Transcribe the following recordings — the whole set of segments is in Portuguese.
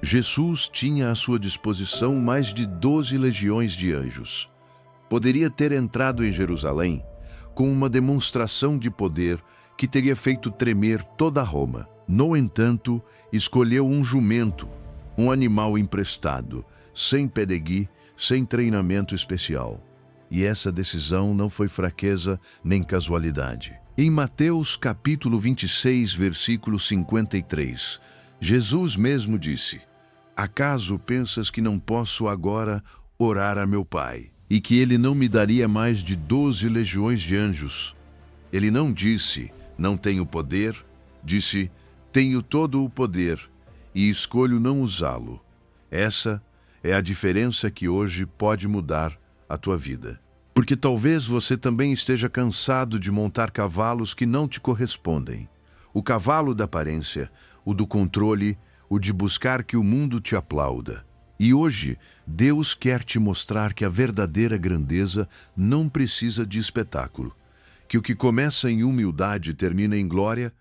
Jesus tinha à sua disposição mais de 12 legiões de anjos. Poderia ter entrado em Jerusalém com uma demonstração de poder que teria feito tremer toda Roma. No entanto, escolheu um jumento, um animal emprestado, sem pedegui, sem treinamento especial. E essa decisão não foi fraqueza nem casualidade. Em Mateus capítulo 26, versículo 53, Jesus mesmo disse: "Acaso pensas que não posso agora orar a meu Pai, e que ele não me daria mais de 12 legiões de anjos?" Ele não disse, "Não tenho poder", disse, "Tenho todo o poder e escolho não usá-lo." Essa é a diferença que hoje pode mudar a tua vida. Porque talvez você também esteja cansado de montar cavalos que não te correspondem. O cavalo da aparência, o do controle, o de buscar que o mundo te aplauda. E hoje, Deus quer te mostrar que a verdadeira grandeza não precisa de espetáculo, que o que começa em humildade termina em glória,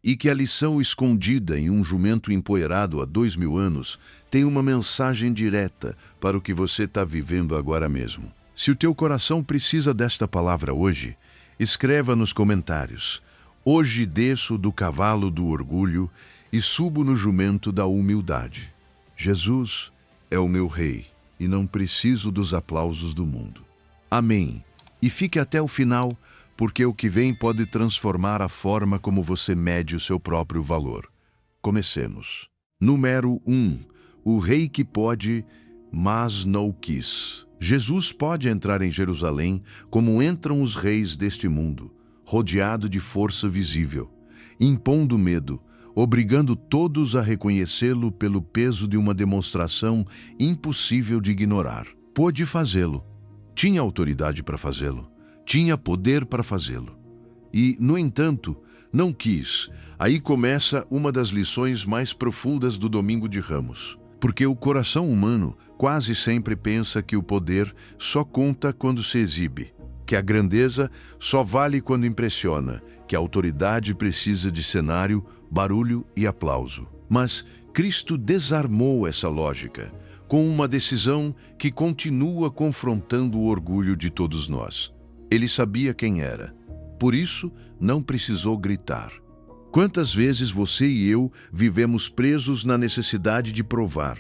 e que a lição escondida em um jumento empoeirado há 2000 anos tem uma mensagem direta para o que você está vivendo agora mesmo. Se o teu coração precisa desta palavra hoje, escreva nos comentários: "Hoje desço do cavalo do orgulho e subo no jumento da humildade. Jesus é o meu rei e não preciso dos aplausos do mundo." Amém. E fique até o final, porque o que vem pode transformar a forma como você mede o seu próprio valor. Comecemos. Número 1. O rei que pode, mas não quis. Jesus pode entrar em Jerusalém como entram os reis deste mundo, rodeado de força visível, impondo medo, obrigando todos a reconhecê-lo pelo peso de uma demonstração impossível de ignorar. Pôde fazê-lo. Tinha autoridade para fazê-lo. Tinha poder para fazê-lo. E, no entanto, não quis. Aí começa uma das lições mais profundas do Domingo de Ramos. Porque o coração humano quase sempre pensa que o poder só conta quando se exibe, que a grandeza só vale quando impressiona, que a autoridade precisa de cenário, barulho e aplauso. Mas Cristo desarmou essa lógica com uma decisão que continua confrontando o orgulho de todos nós. Ele sabia quem era, por isso não precisou gritar. Quantas vezes você e eu vivemos presos na necessidade de provar?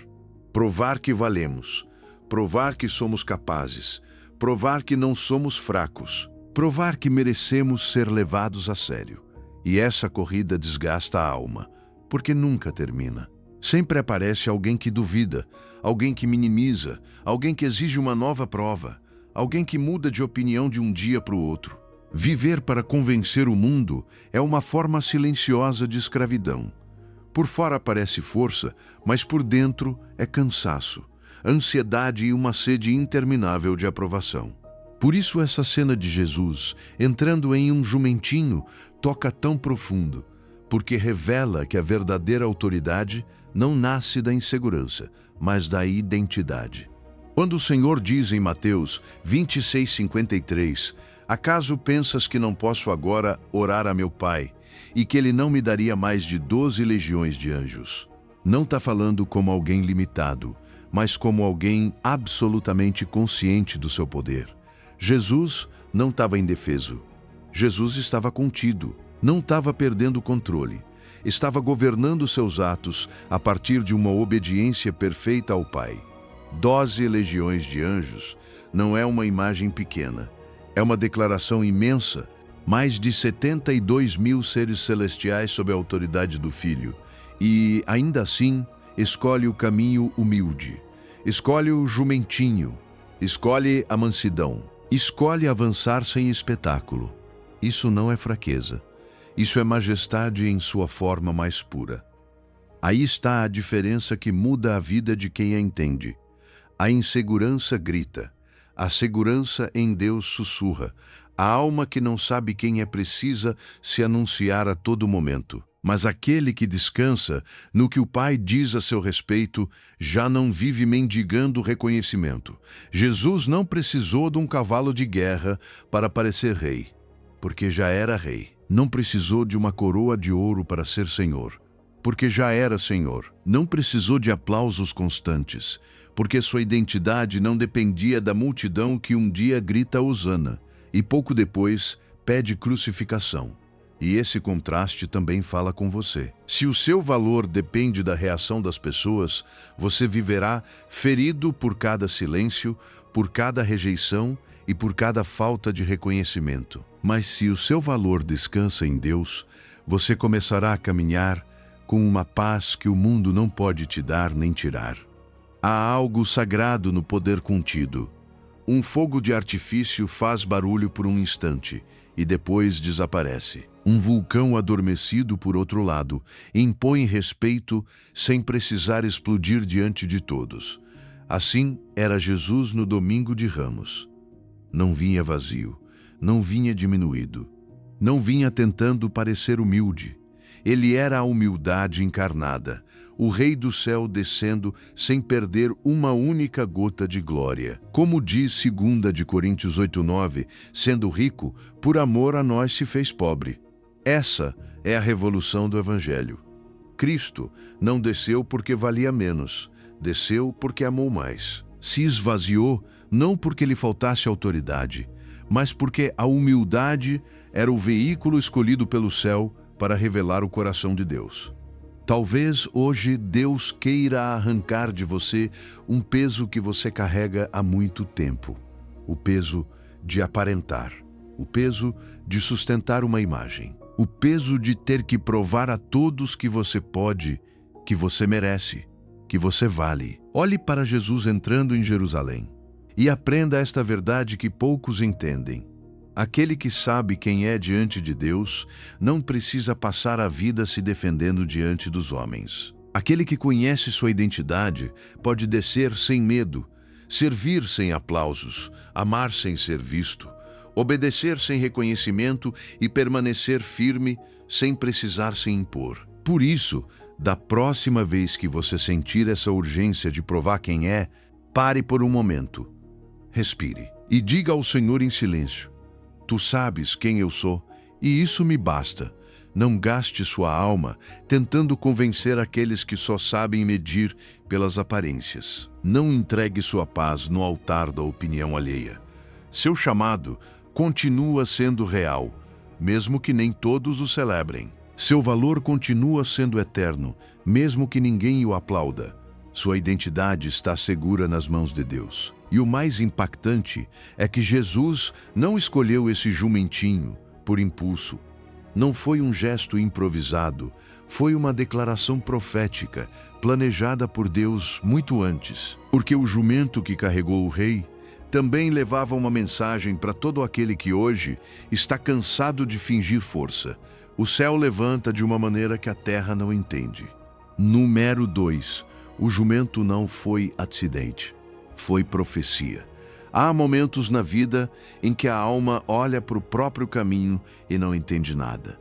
Provar que valemos, provar que somos capazes, provar que não somos fracos, provar que merecemos ser levados a sério. E essa corrida desgasta a alma, porque nunca termina. Sempre aparece alguém que duvida, alguém que minimiza, alguém que exige uma nova prova, alguém que muda de opinião de um dia para o outro. Viver para convencer o mundo é uma forma silenciosa de escravidão. Por fora parece força, mas por dentro é cansaço, ansiedade e uma sede interminável de aprovação. Por isso essa cena de Jesus, entrando em um jumentinho, toca tão profundo, porque revela que a verdadeira autoridade não nasce da insegurança, mas da identidade. Quando o Senhor diz em Mateus 26:53, "Acaso pensas que não posso agora orar a meu Pai, e que Ele não me daria mais de 12 legiões de anjos?" Não está falando como alguém limitado, mas como alguém absolutamente consciente do seu poder. Jesus não estava indefeso. Jesus estava contido, não estava perdendo o controle. Estava governando seus atos a partir de uma obediência perfeita ao Pai. 12 legiões de anjos não é uma imagem pequena. É uma declaração imensa. Mais de 72 mil seres celestiais sob a autoridade do Filho. E, ainda assim, escolhe o caminho humilde. Escolhe o jumentinho. Escolhe a mansidão. Escolhe avançar sem espetáculo. Isso não é fraqueza. Isso é majestade em sua forma mais pura. Aí está a diferença que muda a vida de quem a entende. A insegurança grita. A segurança em Deus sussurra. A alma que não sabe quem é precisa se anunciar a todo momento. Mas aquele que descansa no que o Pai diz a seu respeito já não vive mendigando reconhecimento. Jesus não precisou de um cavalo de guerra para parecer rei, porque já era rei. Não precisou de uma coroa de ouro para ser Senhor, porque já era Senhor. Não precisou de aplausos constantes, porque sua identidade não dependia da multidão que um dia grita hosana e pouco depois pede crucificação. E esse contraste também fala com você. Se o seu valor depende da reação das pessoas, você viverá ferido por cada silêncio, por cada rejeição e por cada falta de reconhecimento. Mas se o seu valor descansa em Deus, você começará a caminhar com uma paz que o mundo não pode te dar nem tirar. Há algo sagrado no poder contido. Um fogo de artifício faz barulho por um instante e depois desaparece. Um vulcão adormecido, por outro lado, impõe respeito sem precisar explodir diante de todos. Assim era Jesus no domingo de Ramos. Não vinha vazio, não vinha diminuído, não vinha tentando parecer humilde. Ele era a humildade encarnada, o Rei do céu descendo sem perder uma única gota de glória. Como diz 2 Coríntios 8:9, sendo rico, por amor a nós se fez pobre. Essa é a revolução do Evangelho. Cristo não desceu porque valia menos, desceu porque amou mais. Se esvaziou não porque lhe faltasse autoridade, mas porque a humildade era o veículo escolhido pelo céu para revelar o coração de Deus. Talvez hoje Deus queira arrancar de você um peso que você carrega há muito tempo. O peso de aparentar, o peso de sustentar uma imagem, o peso de ter que provar a todos que você pode, que você merece, que você vale. Olhe para Jesus entrando em Jerusalém e aprenda esta verdade que poucos entendem. Aquele que sabe quem é diante de Deus não precisa passar a vida se defendendo diante dos homens. Aquele que conhece sua identidade pode descer sem medo, servir sem aplausos, amar sem ser visto, obedecer sem reconhecimento e permanecer firme sem precisar se impor. Por isso, da próxima vez que você sentir essa urgência de provar quem é, pare por um momento, respire e diga ao Senhor em silêncio: Tu sabes quem eu sou, e isso me basta. Não gaste sua alma tentando convencer aqueles que só sabem medir pelas aparências. Não entregue sua paz no altar da opinião alheia. Seu chamado continua sendo real, mesmo que nem todos o celebrem. Seu valor continua sendo eterno, mesmo que ninguém o aplauda. Sua identidade está segura nas mãos de Deus. E o mais impactante é que Jesus não escolheu esse jumentinho por impulso. Não foi um gesto improvisado, foi uma declaração profética, planejada por Deus muito antes. Porque o jumento que carregou o rei também levava uma mensagem para todo aquele que hoje está cansado de fingir força. O céu levanta de uma maneira que a terra não entende. Número 2. O jumento não foi acidente, foi profecia. Há momentos na vida em que a alma olha para o próprio caminho e não entende nada.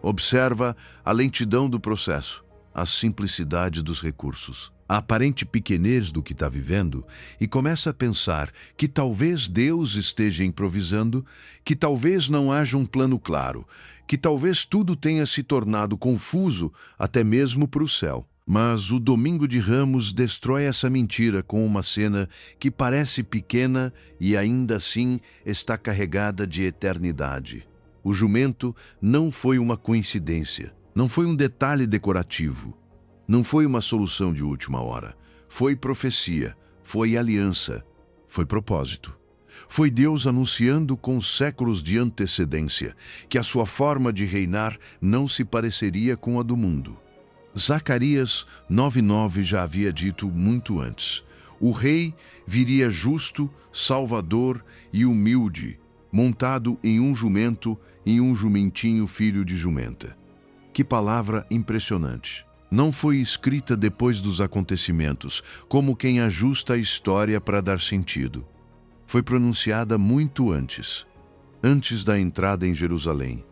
Observa a lentidão do processo, a simplicidade dos recursos, a aparente pequenez do que está vivendo e começa a pensar que talvez Deus esteja improvisando, que talvez não haja um plano claro, que talvez tudo tenha se tornado confuso até mesmo para o céu. Mas o Domingo de Ramos destrói essa mentira com uma cena que parece pequena e ainda assim está carregada de eternidade. O jumento não foi uma coincidência, não foi um detalhe decorativo, não foi uma solução de última hora. Foi profecia, foi aliança, foi propósito. Foi Deus anunciando com séculos de antecedência que a sua forma de reinar não se pareceria com a do mundo. Zacarias 9:9 já havia dito muito antes. O rei viria justo, salvador e humilde, montado em um jumento e um jumentinho filho de jumenta. Que palavra impressionante! Não foi escrita depois dos acontecimentos, como quem ajusta a história para dar sentido. Foi pronunciada muito antes, antes da entrada em Jerusalém,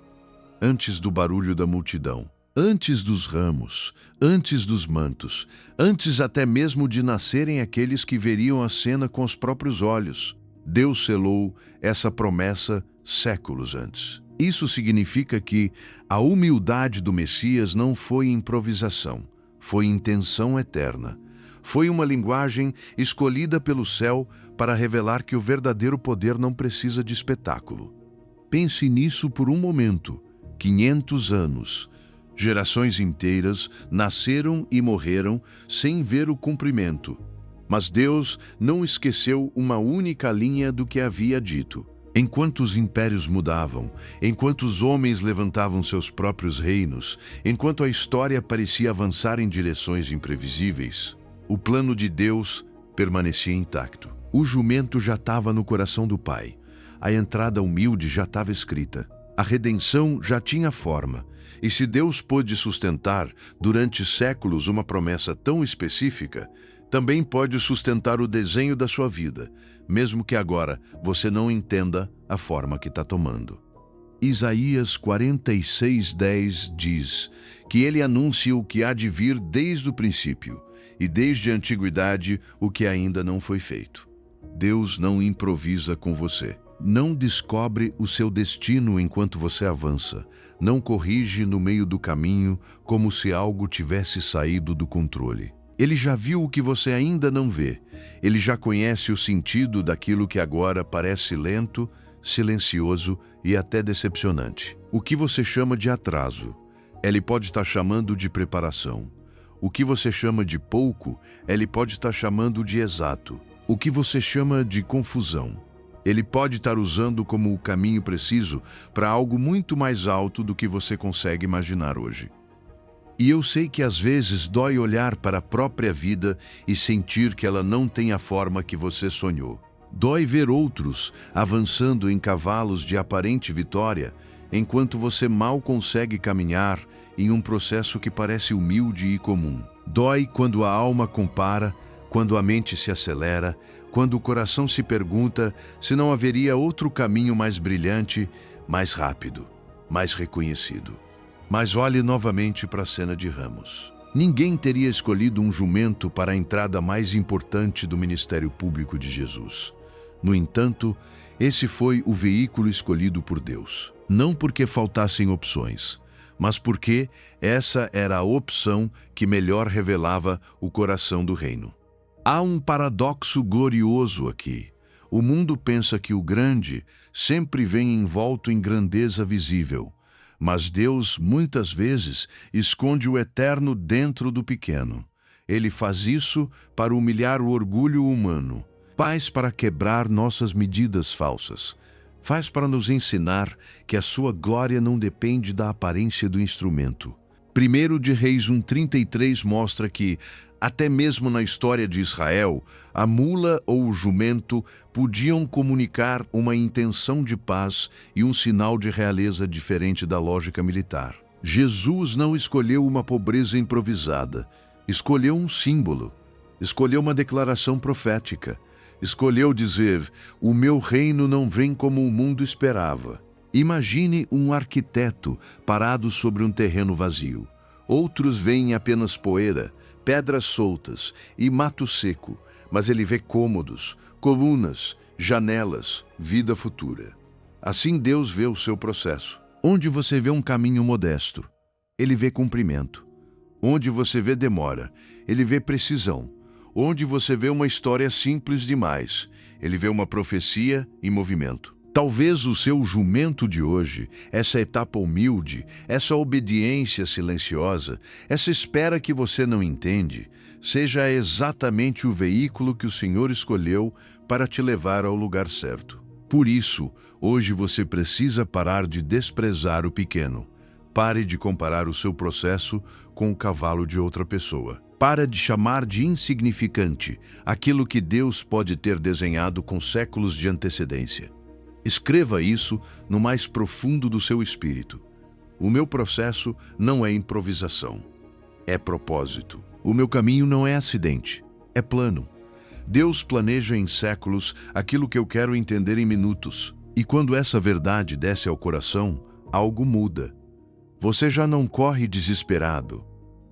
antes do barulho da multidão, antes dos ramos, antes dos mantos, antes até mesmo de nascerem aqueles que veriam a cena com os próprios olhos. Deus selou essa promessa séculos antes. Isso significa que a humildade do Messias não foi improvisação, foi intenção eterna. Foi uma linguagem escolhida pelo céu para revelar que o verdadeiro poder não precisa de espetáculo. Pense nisso por um momento. 500 anos. Gerações inteiras nasceram e morreram sem ver o cumprimento. Mas Deus não esqueceu uma única linha do que havia dito. Enquanto os impérios mudavam, enquanto os homens levantavam seus próprios reinos, enquanto a história parecia avançar em direções imprevisíveis, o plano de Deus permanecia intacto. O jumento já estava no coração do Pai. A entrada humilde já estava escrita. A redenção já tinha forma. E se Deus pôde sustentar durante séculos uma promessa tão específica, também pode sustentar o desenho da sua vida, mesmo que agora você não entenda a forma que está tomando. Isaías 46:10 diz que ele anuncia o que há de vir desde o princípio, e desde a antiguidade o que ainda não foi feito. Deus não improvisa com você. Não descobre o seu destino enquanto você avança. Não corrige no meio do caminho como se algo tivesse saído do controle. Ele já viu o que você ainda não vê. Ele já conhece o sentido daquilo que agora parece lento, silencioso e até decepcionante. O que você chama de atraso, ele pode estar chamando de preparação. O que você chama de pouco, ele pode estar chamando de exato. O que você chama de confusão, ele pode estar usando como o caminho preciso para algo muito mais alto do que você consegue imaginar hoje. E eu sei que às vezes dói olhar para a própria vida e sentir que ela não tem a forma que você sonhou. Dói ver outros avançando em cavalos de aparente vitória, enquanto você mal consegue caminhar em um processo que parece humilde e comum. Dói quando a alma compara, quando a mente se acelera, quando o coração se pergunta se não haveria outro caminho mais brilhante, mais rápido, mais reconhecido. Mas olhe novamente para a cena de ramos. Ninguém teria escolhido um jumento para a entrada mais importante do ministério público de Jesus. No entanto, esse foi o veículo escolhido por Deus. Não porque faltassem opções, mas porque essa era a opção que melhor revelava o coração do reino. Há um paradoxo glorioso aqui. O mundo pensa que o grande sempre vem envolto em grandeza visível, mas Deus, muitas vezes, esconde o eterno dentro do pequeno. Ele faz isso para humilhar o orgulho humano, faz para quebrar nossas medidas falsas, faz para nos ensinar que a sua glória não depende da aparência do instrumento. 1 de Reis 1:33 mostra que, até mesmo na história de Israel, a mula ou o jumento podiam comunicar uma intenção de paz e um sinal de realeza diferente da lógica militar. Jesus não escolheu uma pobreza improvisada, escolheu um símbolo, escolheu uma declaração profética, escolheu dizer: "O meu reino não vem como o mundo esperava." Imagine um arquiteto parado sobre um terreno vazio. Outros veem apenas poeira, pedras soltas e mato seco, mas ele vê cômodos, colunas, janelas, vida futura. Assim Deus vê o seu processo. Onde você vê um caminho modesto, ele vê cumprimento. Onde você vê demora, ele vê precisão. Onde você vê uma história simples demais, ele vê uma profecia em movimento. Talvez o seu jumento de hoje, essa etapa humilde, essa obediência silenciosa, essa espera que você não entende, seja exatamente o veículo que o Senhor escolheu para te levar ao lugar certo. Por isso, hoje você precisa parar de desprezar o pequeno. Pare de comparar o seu processo com o cavalo de outra pessoa. Para de chamar de insignificante aquilo que Deus pode ter desenhado com séculos de antecedência. Escreva isso no mais profundo do seu espírito. O meu processo não é improvisação, é propósito. O meu caminho não é acidente, é plano. Deus planeja em séculos aquilo que eu quero entender em minutos. E quando essa verdade desce ao coração, algo muda. Você já não corre desesperado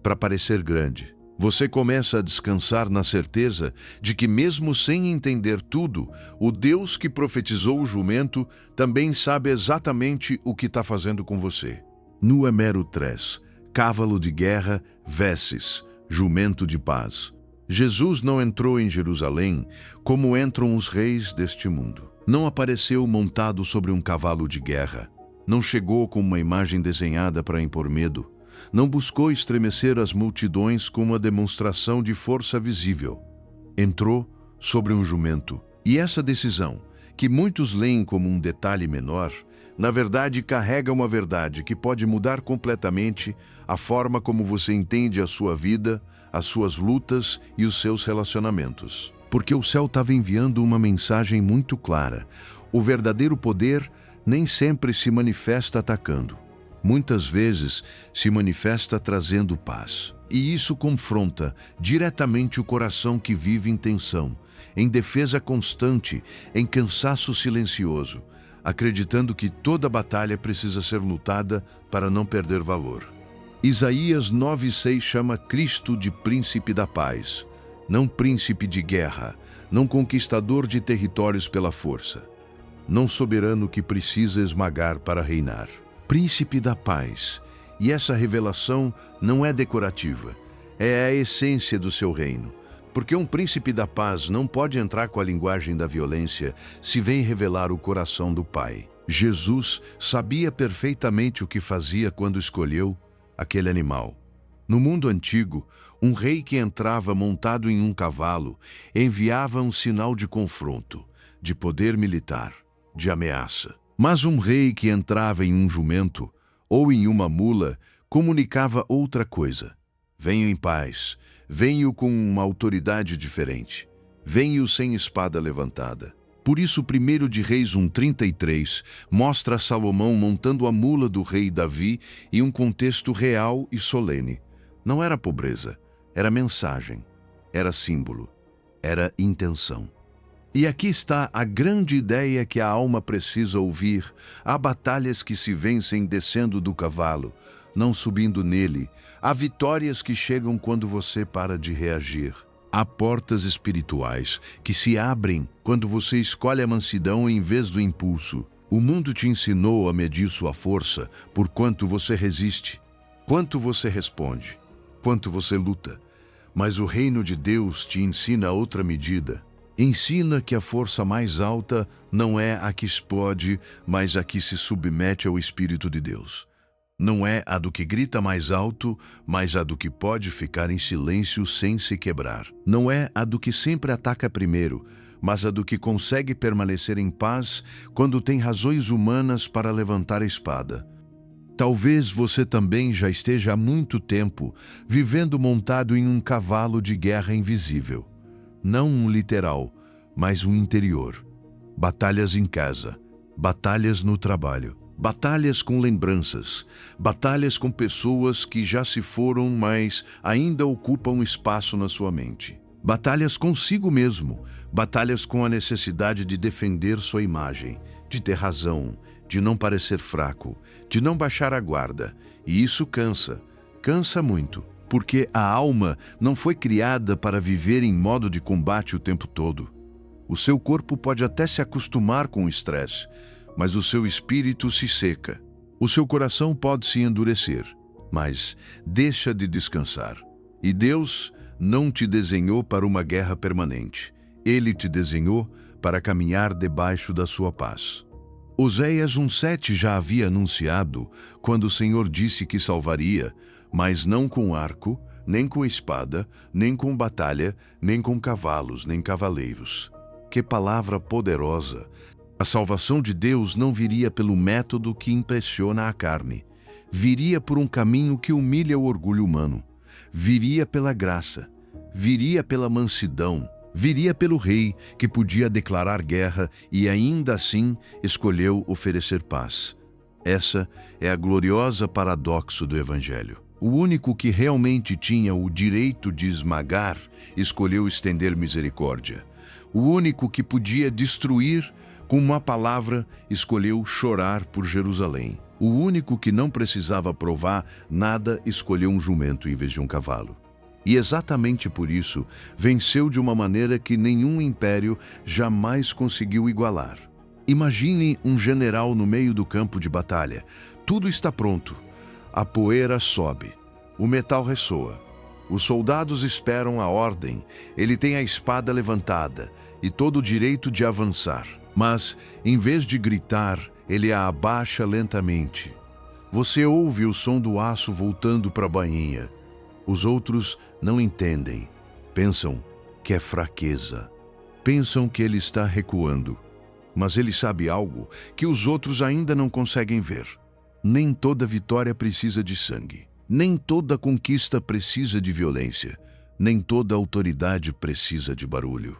para parecer grande. Você começa a descansar na certeza de que, mesmo sem entender tudo, o Deus que profetizou o jumento também sabe exatamente o que está fazendo com você. Número 3. Cavalo de guerra, vesses, jumento de paz. Jesus não entrou em Jerusalém como entram os reis deste mundo. Não apareceu montado sobre um cavalo de guerra. Não chegou com uma imagem desenhada para impor medo. Não buscou estremecer as multidões com uma demonstração de força visível. Entrou sobre um jumento. E essa decisão, que muitos leem como um detalhe menor, na verdade carrega uma verdade que pode mudar completamente a forma como você entende a sua vida, as suas lutas e os seus relacionamentos. Porque o céu estava enviando uma mensagem muito clara. O verdadeiro poder nem sempre se manifesta atacando. Muitas vezes se manifesta trazendo paz. E isso confronta diretamente o coração que vive em tensão, em defesa constante, em cansaço silencioso, acreditando que toda batalha precisa ser lutada para não perder valor. Isaías 9:6 chama Cristo de príncipe da paz, não príncipe de guerra, não conquistador de territórios pela força, não soberano que precisa esmagar para reinar. Príncipe da paz. E essa revelação não é decorativa, é a essência do seu reino. Porque um príncipe da paz não pode entrar com a linguagem da violência se vem revelar o coração do Pai. Jesus sabia perfeitamente o que fazia quando escolheu aquele animal. No mundo antigo, um rei que entrava montado em um cavalo enviava um sinal de confronto, de poder militar, de ameaça. Mas um rei que entrava em um jumento ou em uma mula comunicava outra coisa. Venho em paz, venho com uma autoridade diferente, venho sem espada levantada. Por isso, 1 de Reis 1:33 mostra Salomão montando a mula do rei Davi em um contexto real e solene. Não era pobreza, era mensagem, era símbolo, era intenção. E aqui está a grande ideia que a alma precisa ouvir. Há batalhas que se vencem descendo do cavalo, não subindo nele. Há vitórias que chegam quando você para de reagir. Há portas espirituais que se abrem quando você escolhe a mansidão em vez do impulso. O mundo te ensinou a medir sua força por quanto você resiste, quanto você responde, quanto você luta. Mas o reino de Deus te ensina outra medida. Ensina que a força mais alta não é a que explode, mas a que se submete ao Espírito de Deus. Não é a do que grita mais alto, mas a do que pode ficar em silêncio sem se quebrar. Não é a do que sempre ataca primeiro, mas a do que consegue permanecer em paz quando tem razões humanas para levantar a espada. Talvez você também já esteja há muito tempo vivendo montado em um cavalo de guerra invisível. Não um literal, mas um interior. Batalhas em casa, batalhas no trabalho, batalhas com lembranças, batalhas com pessoas que já se foram, mas ainda ocupam espaço na sua mente. Batalhas consigo mesmo, batalhas com a necessidade de defender sua imagem, de ter razão, de não parecer fraco, de não baixar a guarda. E isso cansa, cansa muito. Porque a alma não foi criada para viver em modo de combate o tempo todo. O seu corpo pode até se acostumar com o estresse, mas o seu espírito se seca. O seu coração pode se endurecer, mas deixa de descansar. E Deus não te desenhou para uma guerra permanente. Ele te desenhou para caminhar debaixo da sua paz. Oséias 1:7 já havia anunciado quando o Senhor disse que salvaria, mas não com arco, nem com espada, nem com batalha, nem com cavalos, nem cavaleiros. Que palavra poderosa! A salvação de Deus não viria pelo método que impressiona a carne. Viria por um caminho que humilha o orgulho humano. Viria pela graça. Viria pela mansidão. Viria pelo rei que podia declarar guerra e ainda assim escolheu oferecer paz. Essa é a gloriosa paradoxo do Evangelho. O único que realmente tinha o direito de esmagar escolheu estender misericórdia. O único que podia destruir com uma palavra escolheu chorar por Jerusalém. O único que não precisava provar nada escolheu um jumento em vez de um cavalo. E exatamente por isso, venceu de uma maneira que nenhum império jamais conseguiu igualar. Imagine um general no meio do campo de batalha. Tudo está pronto. A poeira sobe. O metal ressoa. Os soldados esperam a ordem. Ele tem a espada levantada e todo o direito de avançar. Mas, em vez de gritar, ele a abaixa lentamente. Você ouve o som do aço voltando para a bainha. Os outros não entendem. Pensam que é fraqueza. Pensam que ele está recuando. Mas ele sabe algo que os outros ainda não conseguem ver. Nem toda vitória precisa de sangue. Nem toda conquista precisa de violência. Nem toda autoridade precisa de barulho.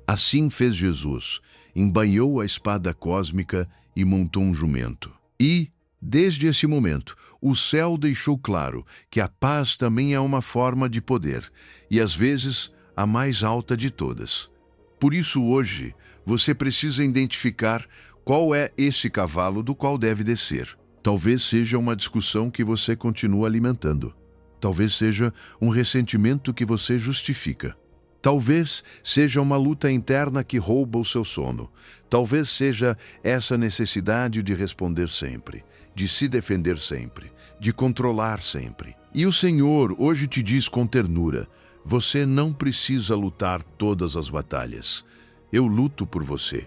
Assim fez Jesus. Embainhou a espada cósmica e montou um jumento. E, desde esse momento, o céu deixou claro que a paz também é uma forma de poder, e às vezes a mais alta de todas. Por isso hoje, você precisa identificar qual é esse cavalo do qual deve descer. Talvez seja uma discussão que você continua alimentando. Talvez seja um ressentimento que você justifica. Talvez seja uma luta interna que rouba o seu sono. Talvez seja essa necessidade de responder sempre, de se defender sempre, de controlar sempre. E o Senhor hoje te diz com ternura: você não precisa lutar todas as batalhas. Eu luto por você.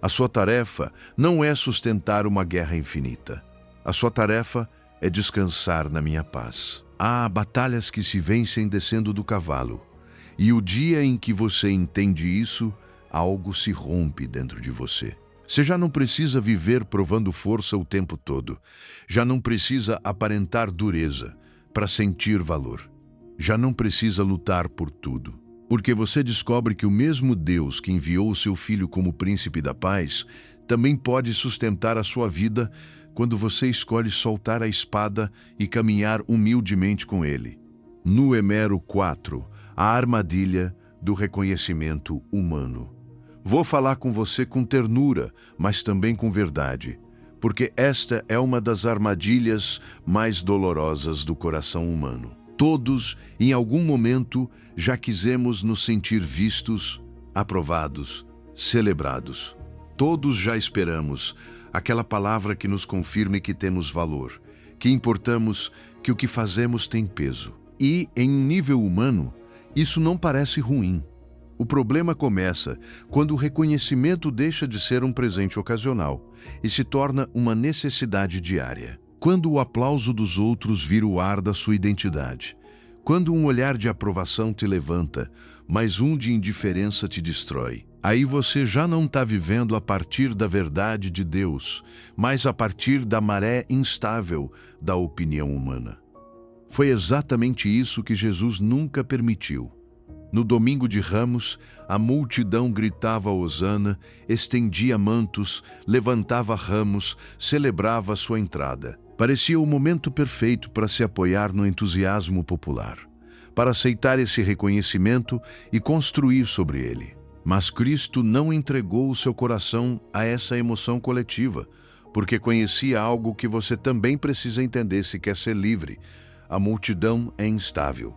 A sua tarefa não é sustentar uma guerra infinita. A sua tarefa é descansar na minha paz. Há batalhas que se vencem descendo do cavalo. E o dia em que você entende isso, algo se rompe dentro de você. Você já não precisa viver provando força o tempo todo. Já não precisa aparentar dureza para sentir valor. Já não precisa lutar por tudo. Porque você descobre que o mesmo Deus que enviou o seu Filho como príncipe da paz também pode sustentar a sua vida quando você escolhe soltar a espada e caminhar humildemente com Ele. Número 4. A armadilha do reconhecimento humano. Vou falar com você com ternura, mas também com verdade, porque esta é uma das armadilhas mais dolorosas do coração humano. Todos, em algum momento, já quisemos nos sentir vistos, aprovados, celebrados. Todos já esperamos aquela palavra que nos confirme que temos valor, que importamos, que o que fazemos tem peso. E, em um nível humano, isso não parece ruim. O problema começa quando o reconhecimento deixa de ser um presente ocasional e se torna uma necessidade diária. Quando o aplauso dos outros vira o ar da sua identidade. Quando um olhar de aprovação te levanta, mas um de indiferença te destrói. Aí você já não está vivendo a partir da verdade de Deus, mas a partir da maré instável da opinião humana. Foi exatamente isso que Jesus nunca permitiu. No domingo de Ramos, a multidão gritava hosana, estendia mantos, levantava ramos, celebrava sua entrada. Parecia o momento perfeito para se apoiar no entusiasmo popular, para aceitar esse reconhecimento e construir sobre ele. Mas Cristo não entregou o seu coração a essa emoção coletiva, porque conhecia algo que você também precisa entender se quer ser livre. A multidão é instável.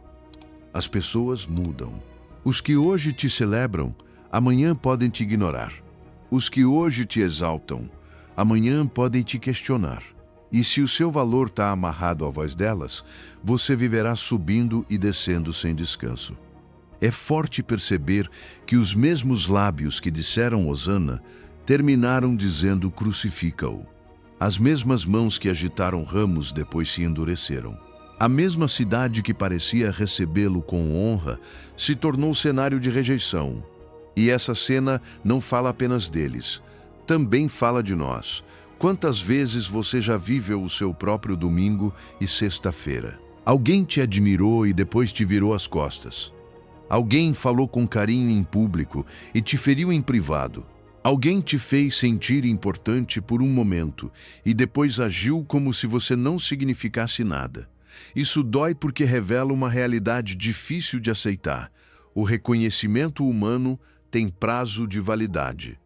As pessoas mudam. Os que hoje te celebram, amanhã podem te ignorar. Os que hoje te exaltam, amanhã podem te questionar. E se o seu valor está amarrado à voz delas, você viverá subindo e descendo sem descanso. É forte perceber que os mesmos lábios que disseram hosana terminaram dizendo crucifica-o. As mesmas mãos que agitaram ramos depois se endureceram. A mesma cidade que parecia recebê-lo com honra se tornou cenário de rejeição. E essa cena não fala apenas deles, também fala de nós. Quantas vezes você já viveu o seu próprio domingo e sexta-feira? Alguém te admirou e depois te virou as costas. Alguém falou com carinho em público e te feriu em privado. Alguém te fez sentir importante por um momento e depois agiu como se você não significasse nada. Isso dói porque revela uma realidade difícil de aceitar. O reconhecimento humano tem prazo de validade.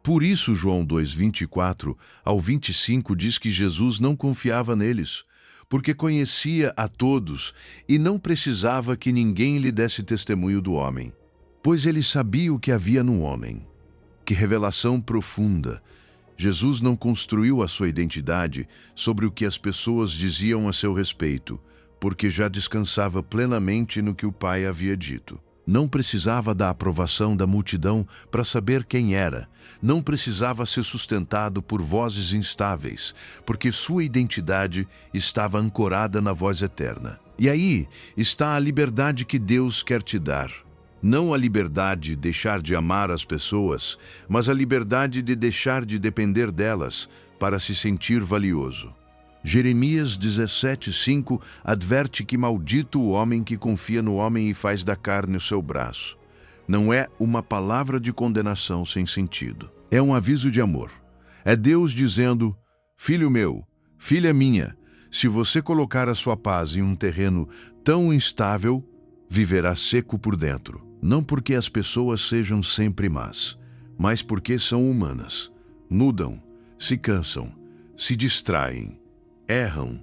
Por isso, João 2:24 ao 25 diz que Jesus não confiava neles, porque conhecia a todos e não precisava que ninguém lhe desse testemunho do homem, pois ele sabia o que havia no homem. Que revelação profunda! Jesus não construiu a sua identidade sobre o que as pessoas diziam a seu respeito, porque já descansava plenamente no que o Pai havia dito. Não precisava da aprovação da multidão para saber quem era. Não precisava ser sustentado por vozes instáveis, porque sua identidade estava ancorada na voz eterna. E aí está a liberdade que Deus quer te dar. Não a liberdade de deixar de amar as pessoas, mas a liberdade de deixar de depender delas para se sentir valioso. Jeremias 17:5 adverte que maldito o homem que confia no homem e faz da carne o seu braço. Não é uma palavra de condenação sem sentido. É um aviso de amor. É Deus dizendo: filho meu, filha minha, se você colocar a sua paz em um terreno tão instável, viverá seco por dentro. Não porque as pessoas sejam sempre más, mas porque são humanas. Mudam, se cansam, se distraem, erram,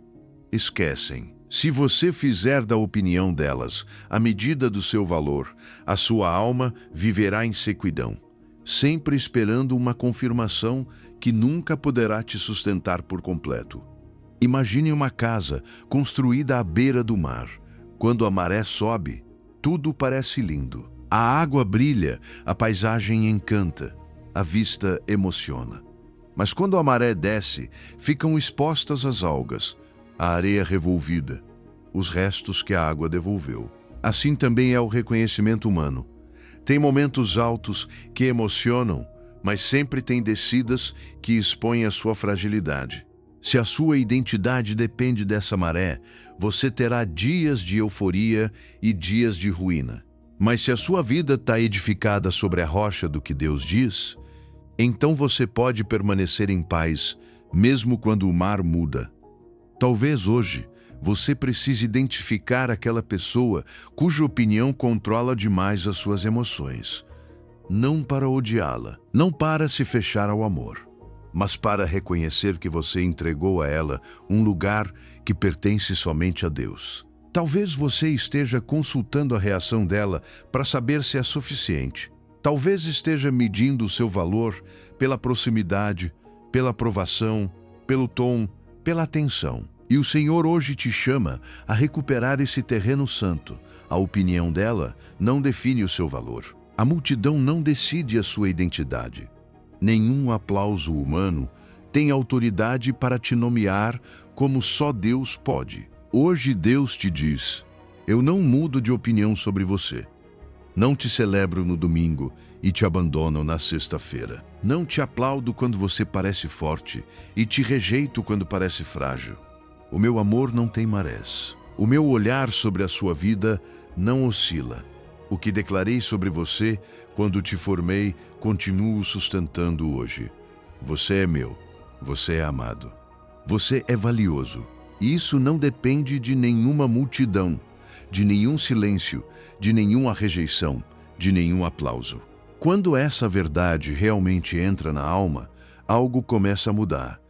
esquecem. Se você fizer da opinião delas a medida do seu valor, a sua alma viverá em sequidão, sempre esperando uma confirmação que nunca poderá te sustentar por completo. Imagine uma casa construída à beira do mar. Quando a maré sobe, tudo parece lindo. A água brilha, a paisagem encanta, a vista emociona. Mas quando a maré desce, ficam expostas as algas, a areia revolvida, os restos que a água devolveu. Assim também é o reconhecimento humano. Tem momentos altos que emocionam, mas sempre tem descidas que expõem a sua fragilidade. Se a sua identidade depende dessa maré, você terá dias de euforia e dias de ruína. Mas se a sua vida está edificada sobre a rocha do que Deus diz, então você pode permanecer em paz, mesmo quando o mar muda. Talvez hoje você precise identificar aquela pessoa cuja opinião controla demais as suas emoções. Não para odiá-la, não para se fechar ao amor, mas para reconhecer que você entregou a ela um lugar que pertence somente a Deus. Talvez você esteja consultando a reação dela para saber se é suficiente. Talvez esteja medindo o seu valor pela proximidade, pela aprovação, pelo tom, pela atenção. E o Senhor hoje te chama a recuperar esse terreno santo. A opinião dela não define o seu valor. A multidão não decide a sua identidade. Nenhum aplauso humano tem autoridade para te nomear como só Deus pode. Hoje Deus te diz: eu não mudo de opinião sobre você. Não te celebro no domingo e te abandono na sexta-feira. Não te aplaudo quando você parece forte e te rejeito quando parece frágil. O meu amor não tem marés. O meu olhar sobre a sua vida não oscila. O que declarei sobre você quando te formei, continuo sustentando hoje. Você é meu. Você é amado. Você é valioso. E isso não depende de nenhuma multidão, de nenhum silêncio, de nenhuma rejeição, de nenhum aplauso. Quando essa verdade realmente entra na alma, algo começa a mudar.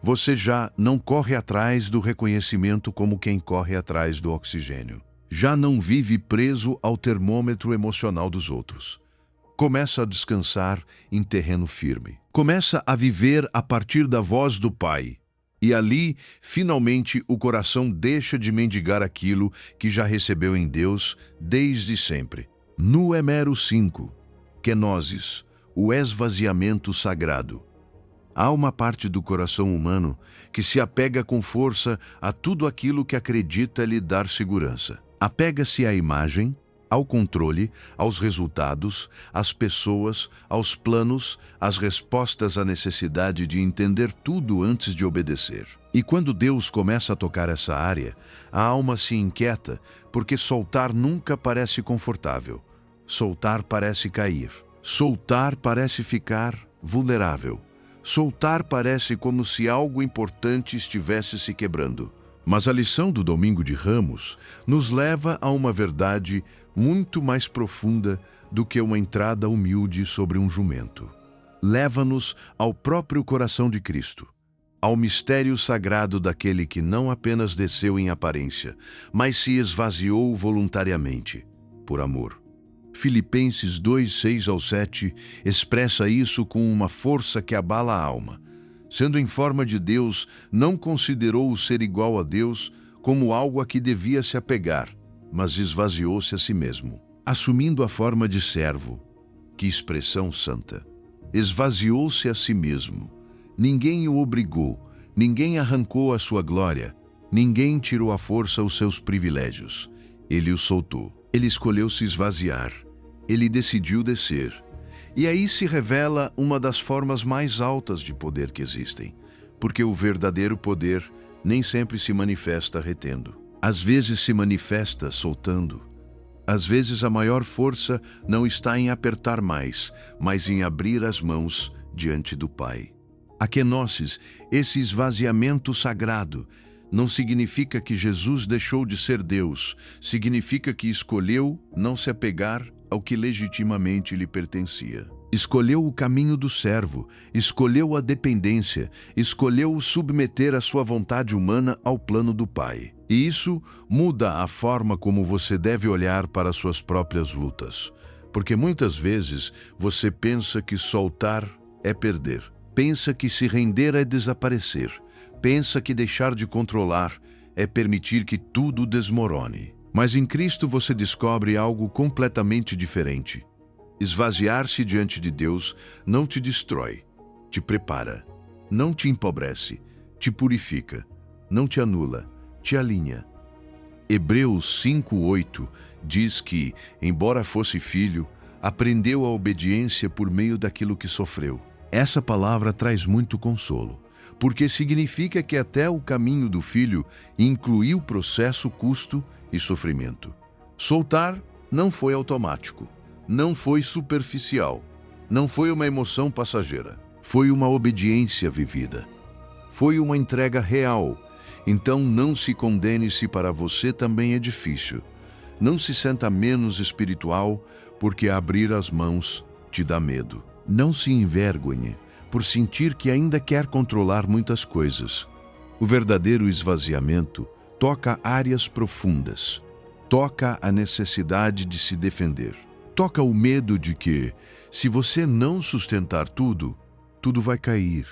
Você já não corre atrás do reconhecimento como quem corre atrás do oxigênio. Já não vive preso ao termômetro emocional dos outros. Começa a descansar em terreno firme. Começa a viver a partir da voz do Pai. E ali, finalmente, o coração deixa de mendigar aquilo que já recebeu em Deus desde sempre. No Hemero 5, kenosis, o esvaziamento sagrado. Há uma parte do coração humano que se apega com força a tudo aquilo que acredita lhe dar segurança. Apega-se à imagem, ao controle, aos resultados, às pessoas, aos planos, às respostas à necessidade de entender tudo antes de obedecer. E quando Deus começa a tocar essa área, a alma se inquieta, porque soltar nunca parece confortável. Soltar parece cair. Soltar parece ficar vulnerável. Soltar parece como se algo importante estivesse se quebrando. Mas a lição do Domingo de Ramos nos leva a uma verdade muito mais profunda do que uma entrada humilde sobre um jumento. Leva-nos ao próprio coração de Cristo. ao mistério sagrado daquele que não apenas desceu em aparência, mas se esvaziou voluntariamente, por amor. Filipenses 2, 6 ao 7 expressa isso com uma força que abala a alma. Sendo em forma de Deus, não considerou o ser igual a Deus como algo a que devia se apegar, mas esvaziou-se a si mesmo, assumindo a forma de servo. Que expressão santa! Esvaziou-se a si mesmo. Ninguém o obrigou, ninguém arrancou a sua glória, ninguém tirou à força os seus privilégios. Ele o soltou. Ele escolheu se esvaziar. Ele decidiu descer. E aí se revela uma das formas mais altas de poder que existem, porque o verdadeiro poder nem sempre se manifesta retendo. Às vezes se manifesta soltando. Às vezes a maior força não está em apertar mais, mas em abrir as mãos diante do Pai. A kenosis, esse esvaziamento sagrado, não significa que Jesus deixou de ser Deus, significa que escolheu não se apegar ao que legitimamente lhe pertencia. Escolheu o caminho do servo, escolheu a dependência, escolheu submeter a sua vontade humana ao plano do Pai. E isso muda a forma como você deve olhar para suas próprias lutas. Porque muitas vezes você pensa que soltar é perder. Pensa que se render é desaparecer. Pensa que deixar de controlar é permitir que tudo desmorone. Mas em Cristo você descobre algo completamente diferente. Esvaziar-se diante de Deus não te destrói, te prepara, não te empobrece, te purifica, não te anula, te alinha. Hebreus 5:8 diz que, embora fosse filho, aprendeu a obediência por meio daquilo que sofreu. Essa palavra traz muito consolo, porque significa que até o caminho do filho incluiu processo, custo e sofrimento. Soltar não foi automático, não foi superficial, não foi uma emoção passageira, foi uma obediência vivida, foi uma entrega real. Então não se condene se para você também é difícil. Não se senta menos espiritual porque abrir as mãos te dá medo. Não se envergonhe por sentir que ainda quer controlar muitas coisas. O verdadeiro esvaziamento toca áreas profundas, toca a necessidade de se defender, toca o medo de que, se você não sustentar tudo, tudo vai cair.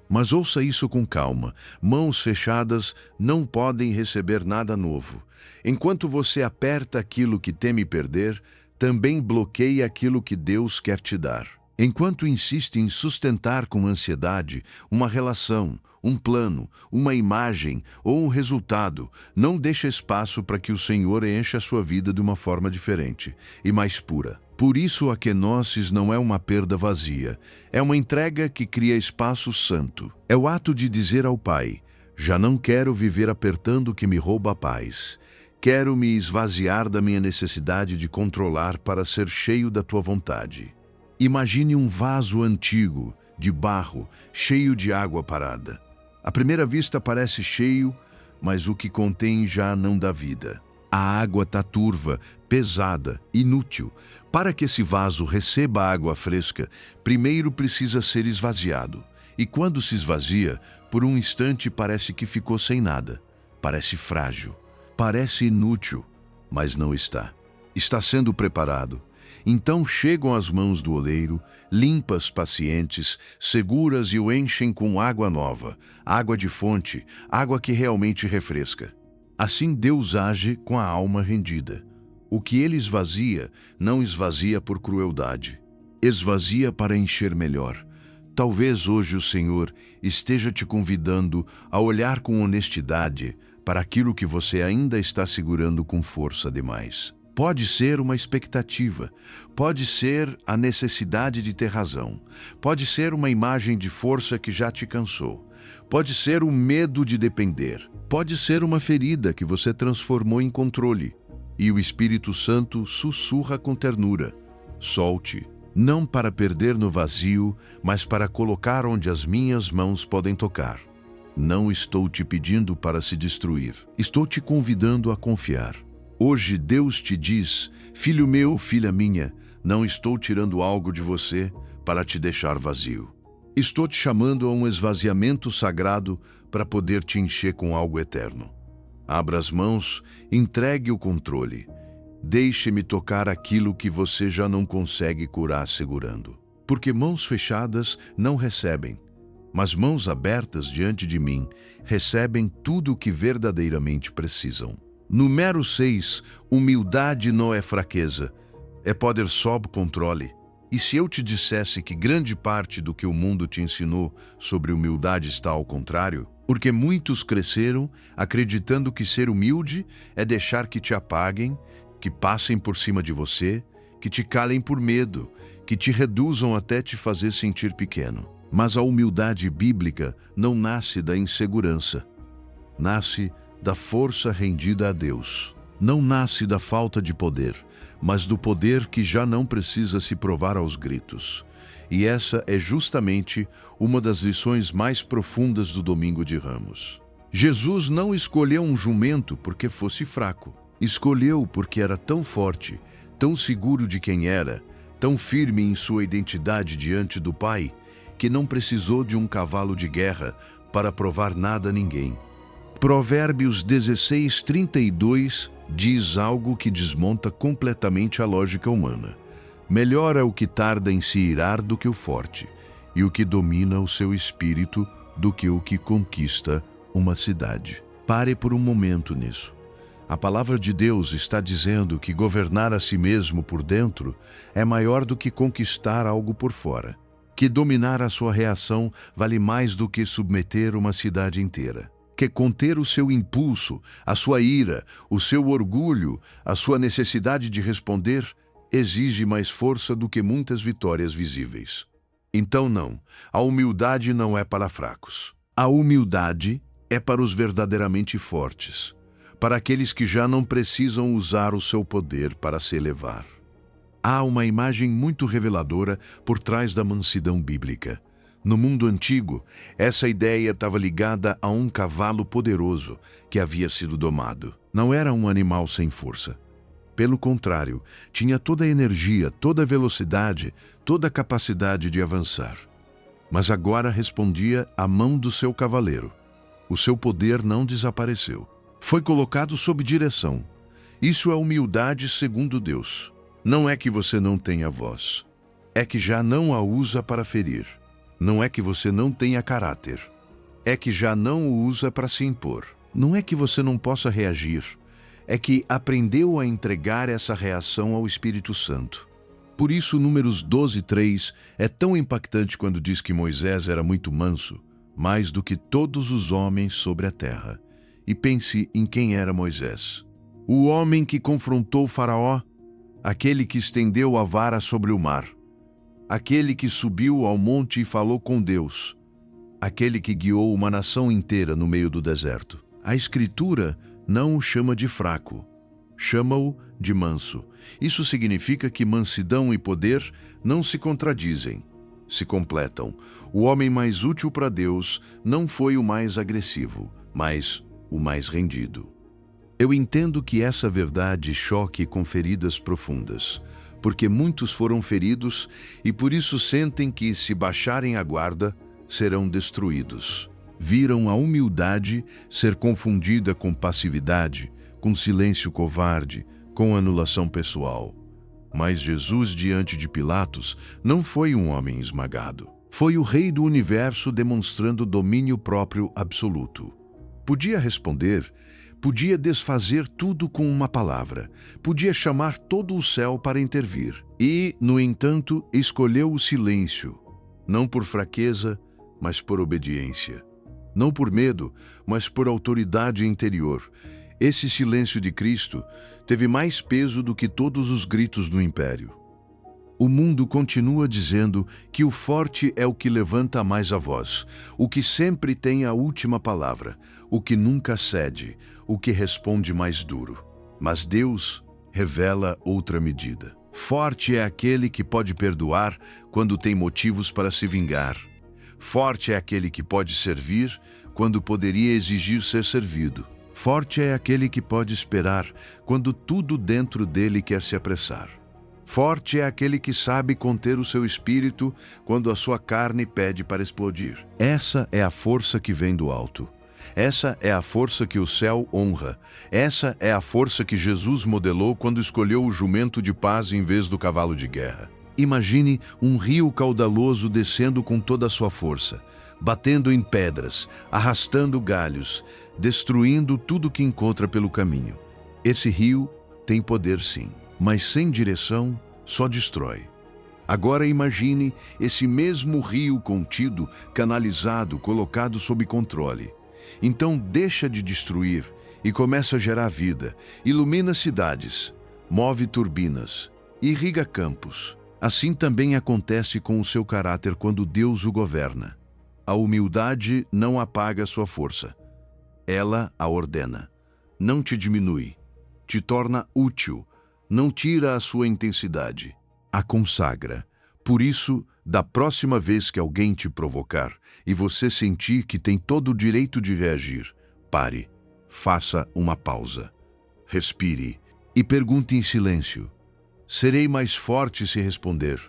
Mas ouça isso com calma. Mãos fechadas não podem receber nada novo. Enquanto você aperta aquilo que teme perder, também bloqueia aquilo que Deus quer te dar. Enquanto insiste em sustentar com ansiedade uma relação, um plano, uma imagem ou um resultado, não deixa espaço para que o Senhor encha a sua vida de uma forma diferente e mais pura. Por isso a kenosis não é uma perda vazia, é uma entrega que cria espaço santo. É o ato de dizer ao Pai: já não quero viver apertando o que me rouba a paz. Quero me esvaziar da minha necessidade de controlar para ser cheio da tua vontade. Imagine um vaso antigo, de barro, cheio de água parada. À primeira vista parece cheio, mas o que contém já não dá vida. A água está turva, pesada, inútil. Para que esse vaso receba água fresca, primeiro precisa ser esvaziado. E quando se esvazia, por um instante parece que ficou sem nada. Parece frágil, parece inútil, mas não está. Está sendo preparado. Então chegam as mãos do oleiro, limpas, pacientes, seguras e o enchem com água nova, água de fonte, água que realmente refresca. Assim Deus age com a alma rendida. O que Ele esvazia, não esvazia por crueldade. Esvazia para encher melhor. Talvez hoje o Senhor esteja te convidando a olhar com honestidade para aquilo que você ainda está segurando com força demais. Pode ser uma expectativa, pode ser a necessidade de ter razão, pode ser uma imagem de força que já te cansou, pode ser o medo de depender, pode ser uma ferida que você transformou em controle. E o Espírito Santo sussurra com ternura: solte, não para perder no vazio, mas para colocar onde as minhas mãos podem tocar. Não estou te pedindo para se destruir, estou te convidando a confiar. Hoje Deus te diz: filho meu, filha minha, não estou tirando algo de você para te deixar vazio. Estou te chamando a um esvaziamento sagrado para poder te encher com algo eterno. Abra as mãos, entregue o controle. Deixe-me tocar aquilo que você já não consegue curar segurando. Porque mãos fechadas não recebem, mas mãos abertas diante de mim recebem tudo o que verdadeiramente precisam. Número 6. Humildade não é fraqueza, é poder sob controle. E se eu te dissesse que grande parte do que o mundo te ensinou sobre humildade está ao contrário? Porque muitos cresceram acreditando que ser humilde é deixar que te apaguem, que passem por cima de você, que te calem por medo, que te reduzam até te fazer sentir pequeno. Mas a humildade bíblica não nasce da insegurança. Nasce da força rendida a Deus. Não nasce da falta de poder, mas do poder que já não precisa se provar aos gritos. E essa é justamente uma das lições mais profundas do Domingo de Ramos. Jesus não escolheu um jumento porque fosse fraco. Escolheu porque era tão forte, tão seguro de quem era, tão firme em sua identidade diante do Pai, que não precisou de um cavalo de guerra para provar nada a ninguém. Provérbios 16:32 diz algo que desmonta completamente a lógica humana. Melhor é o que tarda em se irar do que o forte, e o que domina o seu espírito do que o que conquista uma cidade. Pare por um momento nisso. A palavra de Deus está dizendo que governar a si mesmo por dentro é maior do que conquistar algo por fora, que dominar a sua reação vale mais do que submeter uma cidade inteira, que conter o seu impulso, a sua ira, o seu orgulho, a sua necessidade de responder exige mais força do que muitas vitórias visíveis. Então não, a humildade não é para fracos. A humildade é para os verdadeiramente fortes, para aqueles que já não precisam usar o seu poder para se elevar. Há uma imagem muito reveladora por trás da mansidão bíblica. No mundo antigo, essa ideia estava ligada a um cavalo poderoso que havia sido domado. Não era um animal sem força. Pelo contrário, tinha toda a energia, toda a velocidade, toda a capacidade de avançar. Mas agora respondia à mão do seu cavaleiro. O seu poder não desapareceu. Foi colocado sob direção. Isso é humildade segundo Deus. Não é que você não tenha voz. É que já não a usa para ferir. Não é que você não tenha caráter. É que já não o usa para se impor. Não é que você não possa reagir. É que aprendeu a entregar essa reação ao Espírito Santo. Por isso, Números 12:3 é tão impactante quando diz que Moisés era muito manso, mais do que todos os homens sobre a terra. E pense em quem era Moisés. O homem que confrontou Faraó, aquele que estendeu a vara sobre o mar, aquele que subiu ao monte e falou com Deus, aquele que guiou uma nação inteira no meio do deserto. A Escritura não o chama de fraco, chama-o de manso. Isso significa que mansidão e poder não se contradizem, se completam. O homem mais útil para Deus não foi o mais agressivo, mas o mais rendido. Eu entendo que essa verdade choque com feridas profundas, porque muitos foram feridos e por isso sentem que, se baixarem a guarda, serão destruídos. Viram a humildade ser confundida com passividade, com silêncio covarde, com anulação pessoal. Mas Jesus, diante de Pilatos, não foi um homem esmagado. Foi o Rei do Universo demonstrando domínio próprio absoluto. Podia responder, podia desfazer tudo com uma palavra, podia chamar todo o céu para intervir. E, no entanto, escolheu o silêncio, não por fraqueza, mas por obediência. Não por medo, mas por autoridade interior. Esse silêncio de Cristo teve mais peso do que todos os gritos do império. O mundo continua dizendo que o forte é o que levanta mais a voz, o que sempre tem a última palavra, o que nunca cede, o que responde mais duro. Mas Deus revela outra medida. Forte é aquele que pode perdoar quando tem motivos para se vingar. Forte é aquele que pode servir quando poderia exigir ser servido. Forte é aquele que pode esperar quando tudo dentro dele quer se apressar. Forte é aquele que sabe conter o seu espírito quando a sua carne pede para explodir. Essa é a força que vem do alto. Essa é a força que o céu honra. Essa é a força que Jesus modelou quando escolheu o jumento de paz em vez do cavalo de guerra. Imagine um rio caudaloso descendo com toda a sua força, batendo em pedras, arrastando galhos, destruindo tudo que encontra pelo caminho. Esse rio tem poder sim, mas sem direção só destrói. Agora imagine esse mesmo rio contido, canalizado, colocado sob controle. Então deixa de destruir e começa a gerar vida, ilumina cidades, move turbinas, irriga campos. Assim também acontece com o seu caráter quando Deus o governa. A humildade não apaga sua força. Ela a ordena. Não te diminui. Te torna útil. Não tira a sua intensidade. A consagra. Por isso, da próxima vez que alguém te provocar e você sentir que tem todo o direito de reagir, pare, faça uma pausa, respire e pergunte em silêncio: serei mais forte se responder?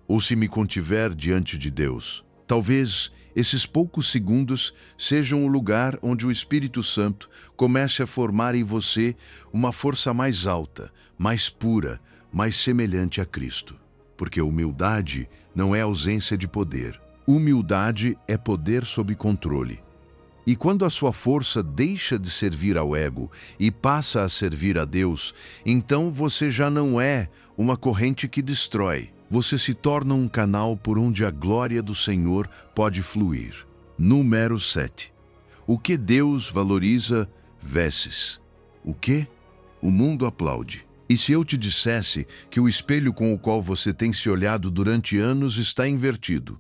Ou se me contiver diante de Deus? Talvez esses poucos segundos sejam o lugar onde o Espírito Santo comece a formar em você uma força mais alta, mais pura, mais semelhante a Cristo. Porque humildade não é ausência de poder. Humildade é poder sob controle. E quando a sua força deixa de servir ao ego e passa a servir a Deus, então você já não é uma corrente que destrói. Você se torna um canal por onde a glória do Senhor pode fluir. Número 7. O que Deus valoriza? Vestes. O que? O mundo aplaude. E se eu te dissesse que o espelho com o qual você tem se olhado durante anos está invertido?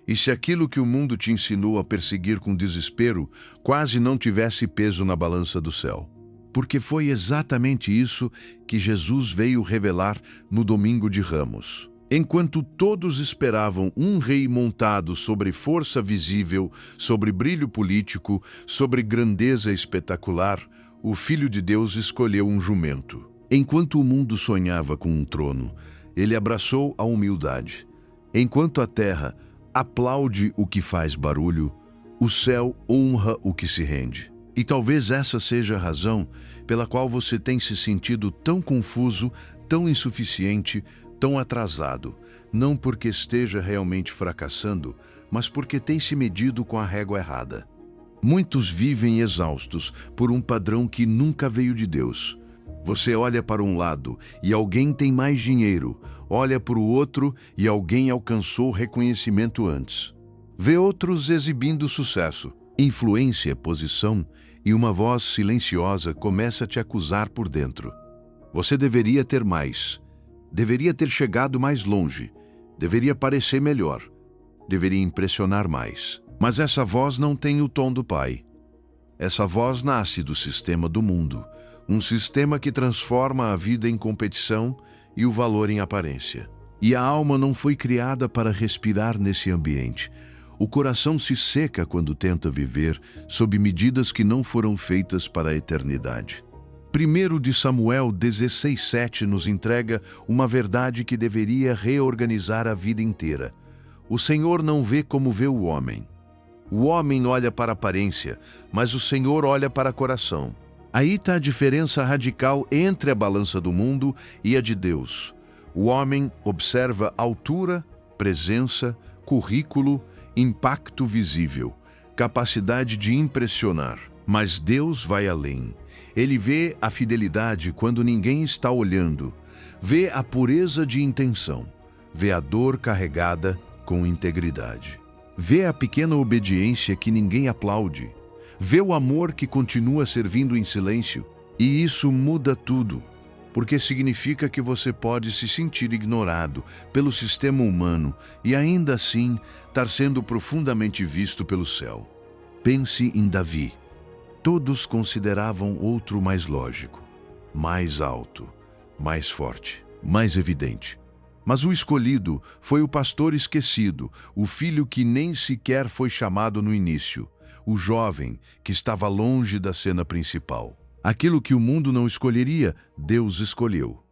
E se aquilo que o mundo te ensinou a perseguir com desespero quase não tivesse peso na balança do céu? Porque foi exatamente isso que Jesus veio revelar no Domingo de Ramos. Enquanto todos esperavam um rei montado sobre força visível, sobre brilho político, sobre grandeza espetacular, o Filho de Deus escolheu um jumento. Enquanto o mundo sonhava com um trono, ele abraçou a humildade. Enquanto a terra aplaude o que faz barulho, o céu honra o que se rende. E talvez essa seja a razão pela qual você tem se sentido tão confuso, tão insuficiente, tão atrasado, não porque esteja realmente fracassando, mas porque tem se medido com a régua errada. Muitos vivem exaustos por um padrão que nunca veio de Deus. Você olha para um lado e alguém tem mais dinheiro, olha para o outro e alguém alcançou reconhecimento antes. Vê outros exibindo sucesso, influência, posição, e uma voz silenciosa começa a te acusar por dentro. Você deveria ter mais, deveria ter chegado mais longe, deveria parecer melhor, deveria impressionar mais. Mas essa voz não tem o tom do Pai. Essa voz nasce do sistema do mundo. Um sistema que transforma a vida em competição e o valor em aparência. E a alma não foi criada para respirar nesse ambiente. O coração se seca quando tenta viver sob medidas que não foram feitas para a eternidade. 1 de Samuel 16:7 nos entrega uma verdade que deveria reorganizar a vida inteira. O Senhor não vê como vê o homem. O homem olha para a aparência, mas o Senhor olha para o coração. Aí está a diferença radical entre a balança do mundo e a de Deus. O homem observa altura, presença, currículo, impacto visível, capacidade de impressionar. Mas Deus vai além. Ele vê a fidelidade quando ninguém está olhando, vê a pureza de intenção, vê a dor carregada com integridade, vê a pequena obediência que ninguém aplaude, vê o amor que continua servindo em silêncio. E isso muda tudo, porque significa que você pode se sentir ignorado pelo sistema humano e ainda assim estar sendo profundamente visto pelo céu. Pense em Davi. Todos consideravam outro mais lógico, mais alto, mais forte, mais evidente. Mas o escolhido foi o pastor esquecido, o filho que nem sequer foi chamado no início, o jovem que estava longe da cena principal. Aquilo que o mundo não escolheria, Deus escolheu.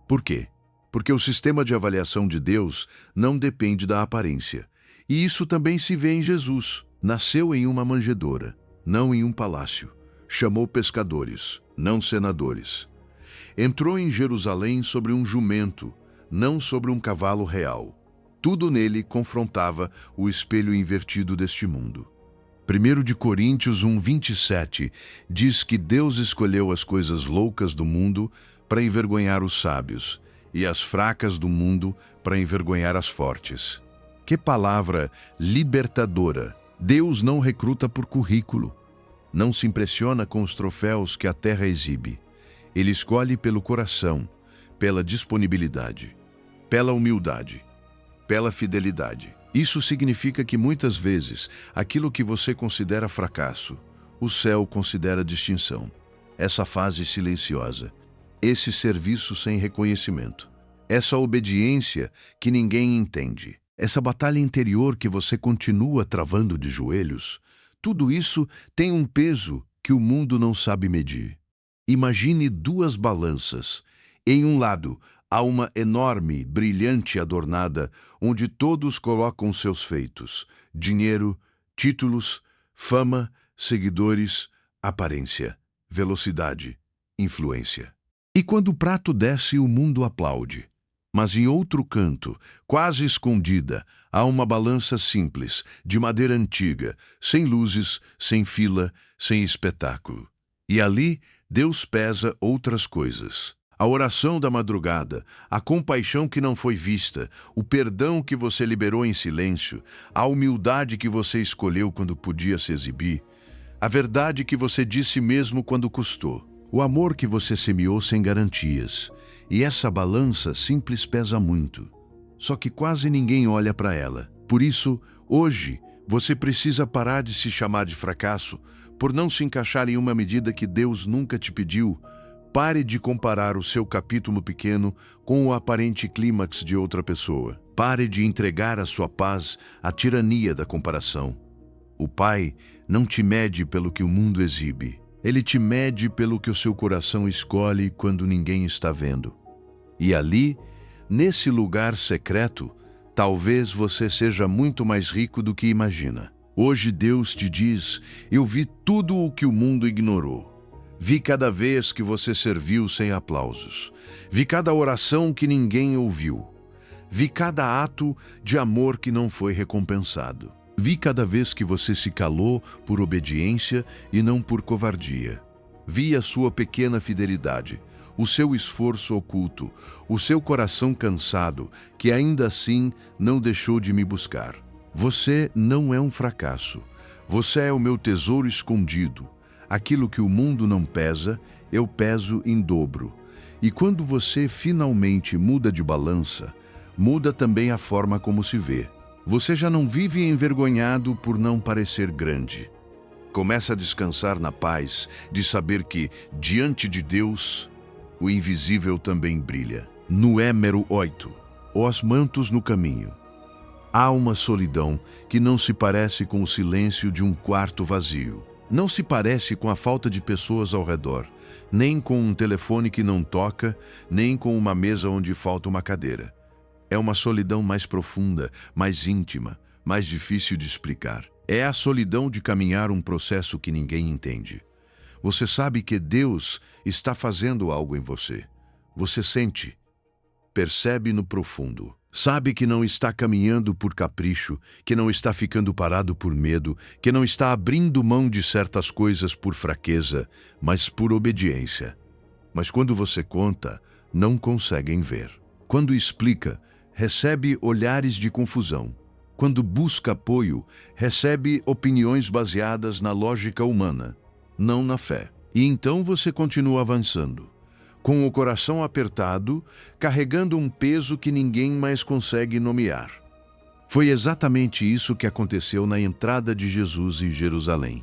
Por quê? porque o sistema de avaliação de Deus não depende da aparência. E isso também se vê em Jesus. Nasceu em uma manjedoura, não em um palácio. Chamou pescadores, não senadores. Entrou em Jerusalém sobre um jumento, não sobre um cavalo real. Tudo nele confrontava o espelho invertido deste mundo. 1 de Coríntios 1:27 diz que Deus escolheu as coisas loucas do mundo para envergonhar os sábios e as fracas do mundo para envergonhar as fortes. Que palavra libertadora! Deus não recruta por currículo. Não se impressiona com os troféus que a terra exibe. Ele escolhe pelo coração, pela disponibilidade, pela humildade, pela fidelidade. Isso significa que muitas vezes aquilo que você considera fracasso, o céu considera distinção. Essa fase silenciosa, esse serviço sem reconhecimento, essa obediência que ninguém entende, essa batalha interior que você continua travando de joelhos, tudo isso tem um peso que o mundo não sabe medir. Imagine duas balanças. Em um lado, há uma enorme, brilhante adornada, onde todos colocam seus feitos: dinheiro, títulos, fama, seguidores, aparência, velocidade, influência. E quando o prato desce, o mundo aplaude. Mas em outro canto, quase escondida, há uma balança simples, de madeira antiga, sem luzes, sem fila, sem espetáculo. E ali, Deus pesa outras coisas. A oração da madrugada, a compaixão que não foi vista, o perdão que você liberou em silêncio, a humildade que você escolheu quando podia se exibir, a verdade que você disse mesmo quando custou, o amor que você semeou sem garantias. E essa balança simples pesa muito, só que quase ninguém olha para ela. Por isso, hoje, você precisa parar de se chamar de fracasso por não se encaixar em uma medida que Deus nunca te pediu. Pare de comparar o seu capítulo pequeno com o aparente clímax de outra pessoa. Pare de entregar a sua paz à tirania da comparação. O Pai não te mede pelo que o mundo exibe. Ele te mede pelo que o seu coração escolhe quando ninguém está vendo. E ali, nesse lugar secreto, talvez você seja muito mais rico do que imagina. Hoje Deus te diz: eu vi tudo o que o mundo ignorou. Vi cada vez que você serviu sem aplausos. Vi cada oração que ninguém ouviu. Vi cada ato de amor que não foi recompensado. Vi cada vez que você se calou por obediência e não por covardia. Vi a sua pequena fidelidade, o seu esforço oculto, o seu coração cansado, que ainda assim não deixou de me buscar. Você não é um fracasso. Você é o meu tesouro escondido. Aquilo que o mundo não pesa, eu peso em dobro. E quando você finalmente muda de balança, muda também a forma como se vê. Você já não vive envergonhado por não parecer grande. Começa a descansar na paz de saber que, diante de Deus, o invisível também brilha. Número 8. Os mantos no caminho. Há uma solidão que não se parece com o silêncio de um quarto vazio. Não se parece com a falta de pessoas ao redor, nem com um telefone que não toca, nem com uma mesa onde falta uma cadeira. É uma solidão mais profunda, mais íntima, mais difícil de explicar. É a solidão de caminhar um processo que ninguém entende. Você sabe que Deus está fazendo algo em você. Você sente, percebe no profundo. Sabe que não está caminhando por capricho, que não está ficando parado por medo, que não está abrindo mão de certas coisas por fraqueza, mas por obediência. Mas quando você conta, não conseguem ver. Quando explica, recebe olhares de confusão. Quando busca apoio, recebe opiniões baseadas na lógica humana, não na fé. E então você continua avançando, com o coração apertado, carregando um peso que ninguém mais consegue nomear. Foi exatamente isso que aconteceu na entrada de Jesus em Jerusalém.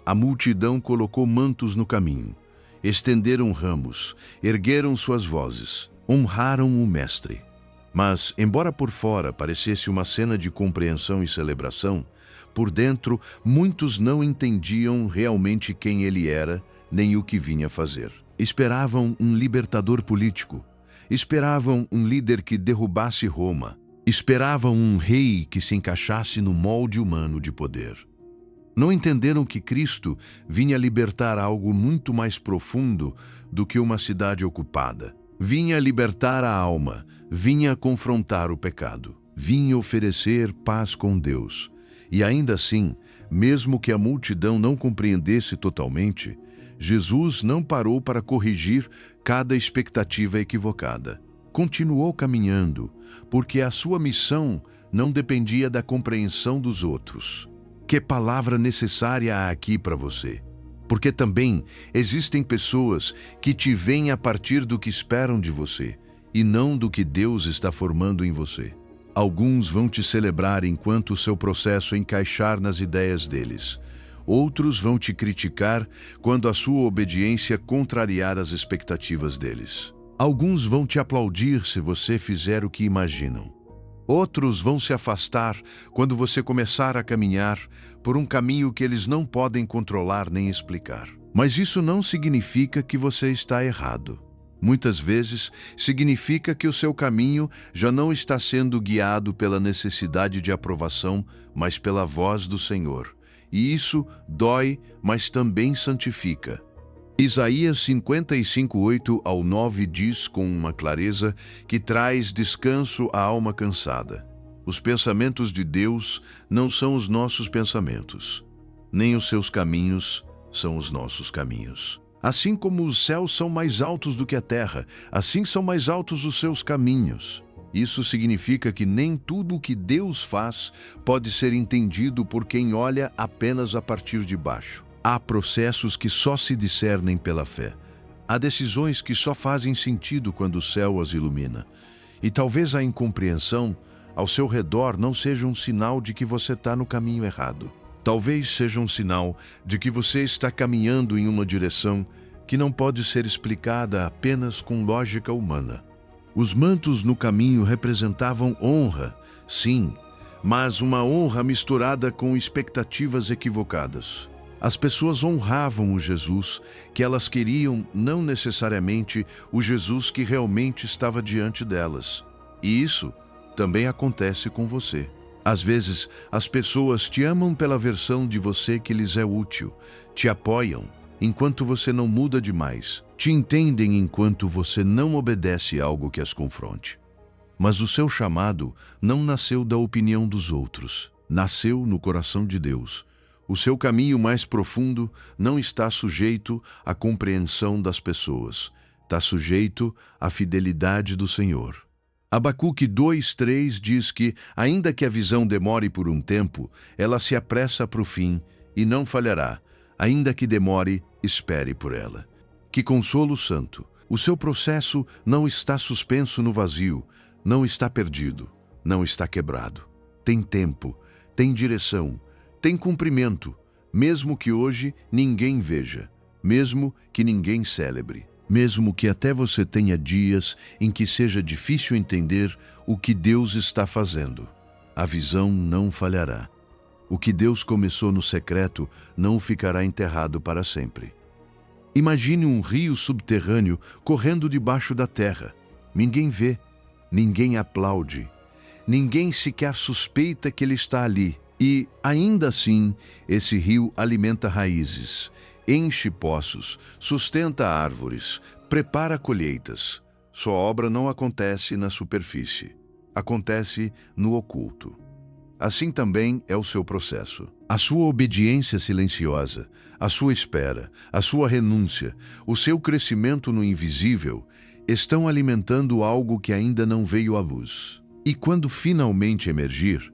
A multidão colocou mantos no caminho, estenderam ramos, ergueram suas vozes, honraram o Mestre. Mas, embora por fora parecesse uma cena de compreensão e celebração, por dentro muitos não entendiam realmente quem ele era, nem o que vinha fazer. Esperavam um libertador político. Esperavam um líder que derrubasse Roma. Esperavam um rei que se encaixasse no molde humano de poder. Não entenderam que Cristo vinha libertar algo muito mais profundo do que uma cidade ocupada. Vinha libertar a alma, vinha confrontar o pecado, vinha oferecer paz com Deus. E ainda assim, mesmo que a multidão não compreendesse totalmente, Jesus não parou para corrigir cada expectativa equivocada. Continuou caminhando, porque a sua missão não dependia da compreensão dos outros. Que palavra necessária há aqui para você? Porque também existem pessoas que te veem a partir do que esperam de você, e não do que Deus está formando em você. Alguns vão te celebrar enquanto o seu processo encaixar nas ideias deles. Outros vão te criticar quando a sua obediência contrariar as expectativas deles. Alguns vão te aplaudir se você fizer o que imaginam. Outros vão se afastar quando você começar a caminhar por um caminho que eles não podem controlar nem explicar. Mas isso não significa que você está errado. Muitas vezes, significa que o seu caminho já não está sendo guiado pela necessidade de aprovação, mas pela voz do Senhor. E isso dói, mas também santifica. Isaías 55:8-9 diz com uma clareza que traz descanso à alma cansada. Os pensamentos de Deus não são os nossos pensamentos, nem os seus caminhos são os nossos caminhos. Assim como os céus são mais altos do que a terra, assim são mais altos os seus caminhos. Isso significa que nem tudo o que Deus faz pode ser entendido por quem olha apenas a partir de baixo. Há processos que só se discernem pela fé. Há decisões que só fazem sentido quando o céu as ilumina. E talvez a incompreensão ao seu redor não seja um sinal de que você está no caminho errado. Talvez seja um sinal de que você está caminhando em uma direção que não pode ser explicada apenas com lógica humana. Os mantos no caminho representavam honra, sim, mas uma honra misturada com expectativas equivocadas. As pessoas honravam o Jesus que elas queriam, não necessariamente o Jesus que realmente estava diante delas. E isso também acontece com você. Às vezes, as pessoas te amam pela versão de você que lhes é útil, te apoiam enquanto você não muda demais, te entendem enquanto você não obedece algo que as confronte. Mas o seu chamado não nasceu da opinião dos outros, nasceu no coração de Deus. O seu caminho mais profundo não está sujeito à compreensão das pessoas, está sujeito à fidelidade do Senhor. Abacuque 2:3 diz que, ainda que a visão demore por um tempo, ela se apressa para o fim e não falhará. Ainda que demore, espere por ela. Que consolo santo! O seu processo não está suspenso no vazio, não está perdido, não está quebrado. Tem tempo, tem direção, tem cumprimento, mesmo que hoje ninguém veja, mesmo que ninguém celebre, mesmo que até você tenha dias em que seja difícil entender o que Deus está fazendo. A visão não falhará. O que Deus começou no secreto não ficará enterrado para sempre. Imagine um rio subterrâneo correndo debaixo da terra. Ninguém vê, ninguém aplaude, ninguém sequer suspeita que ele está ali. E, ainda assim, esse rio alimenta raízes, enche poços, sustenta árvores, prepara colheitas. Sua obra não acontece na superfície, acontece no oculto. Assim também é o seu processo. A sua obediência silenciosa, a sua espera, a sua renúncia, o seu crescimento no invisível estão alimentando algo que ainda não veio à luz. E quando finalmente emergir,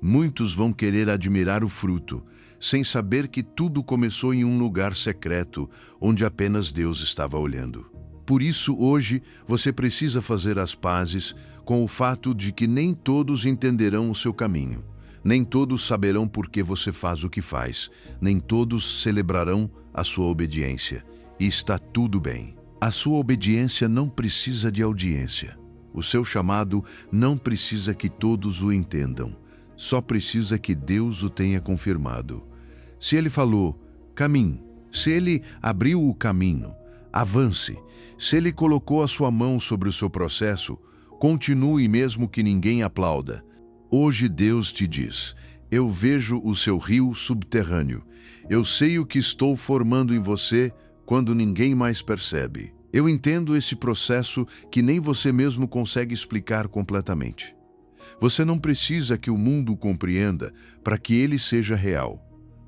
muitos vão querer admirar o fruto, sem saber que tudo começou em um lugar secreto, onde apenas Deus estava olhando. Por isso, hoje, você precisa fazer as pazes com o fato de que nem todos entenderão o seu caminho, nem todos saberão por que você faz o que faz, nem todos celebrarão a sua obediência. E está tudo bem. A sua obediência não precisa de audiência. O seu chamado não precisa que todos o entendam. Só precisa que Deus o tenha confirmado. Se Ele falou, caminhe, se Ele abriu o caminho, Avance. Se ele colocou a sua mão sobre o seu processo, continue mesmo que ninguém aplauda. Hoje Deus te diz: eu vejo o seu rio subterrâneo. Eu sei o que estou formando em você quando ninguém mais percebe. Eu entendo esse processo que nem você mesmo consegue explicar completamente. Você não precisa que o mundo compreenda para que ele seja real.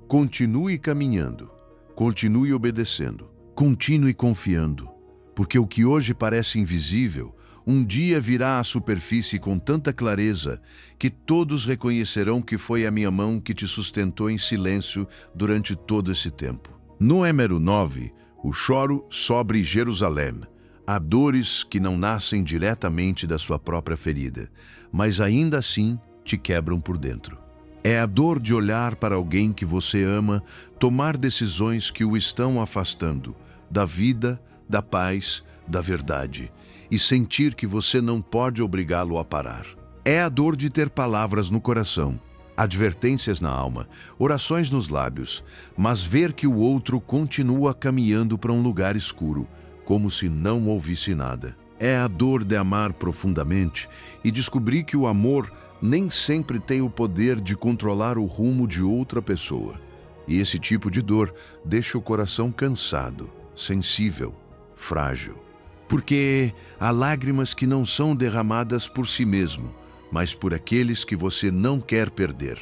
Continue caminhando, continue obedecendo, continue confiando, porque o que hoje parece invisível, um dia virá à superfície com tanta clareza que todos reconhecerão que foi a minha mão que te sustentou em silêncio durante todo esse tempo. No Número 9, o choro sobre Jerusalém. Há dores que não nascem diretamente da sua própria ferida, mas ainda assim te quebram por dentro. É a dor de olhar para alguém que você ama, tomar decisões que o estão afastando da vida, da paz, da verdade, e sentir que você não pode obrigá-lo a parar. É a dor de ter palavras no coração, advertências na alma, orações nos lábios, mas ver que o outro continua caminhando para um lugar escuro, como se não ouvisse nada. É a dor de amar profundamente e descobrir que o amor nem sempre tem o poder de controlar o rumo de outra pessoa. E esse tipo de dor deixa o coração cansado, sensível, frágil. Porque há lágrimas que não são derramadas por si mesmo, mas por aqueles que você não quer perder.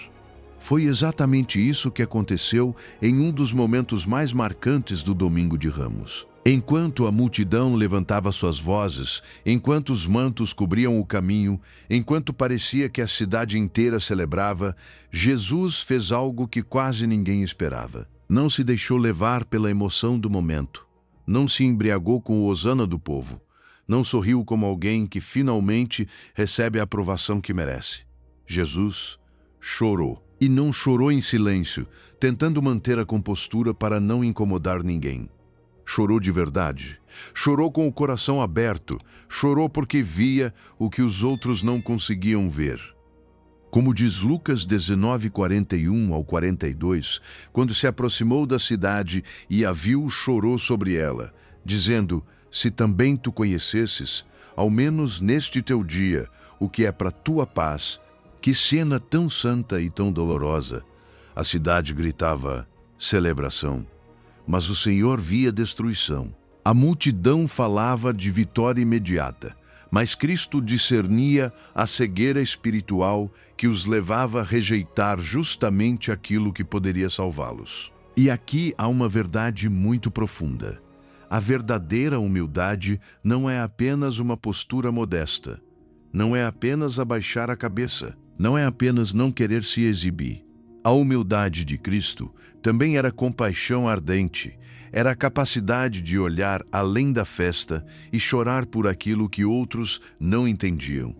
Foi exatamente isso que aconteceu em um dos momentos mais marcantes do Domingo de Ramos. Enquanto a multidão levantava suas vozes, enquanto os mantos cobriam o caminho, enquanto parecia que a cidade inteira celebrava, Jesus fez algo que quase ninguém esperava. Não se deixou levar pela emoção do momento. Não se embriagou com o hosana do povo. Não sorriu como alguém que finalmente recebe a aprovação que merece. Jesus chorou. E não chorou em silêncio, tentando manter a compostura para não incomodar ninguém. Chorou de verdade. Chorou com o coração aberto. Chorou porque via o que os outros não conseguiam ver. Como diz Lucas 19:41 ao 42, quando se aproximou da cidade e a viu, chorou sobre ela, dizendo: se também tu conhecesses, ao menos neste teu dia, o que é para tua paz, que cena tão santa e tão dolorosa. A cidade gritava celebração, mas o Senhor via destruição. A multidão falava de vitória imediata, mas Cristo discernia a cegueira espiritual que os levava a rejeitar justamente aquilo que poderia salvá-los. E aqui há uma verdade muito profunda. A verdadeira humildade não é apenas uma postura modesta, não é apenas abaixar a cabeça, não é apenas não querer se exibir. A humildade de Cristo também era compaixão ardente, era a capacidade de olhar além da festa e chorar por aquilo que outros não entendiam.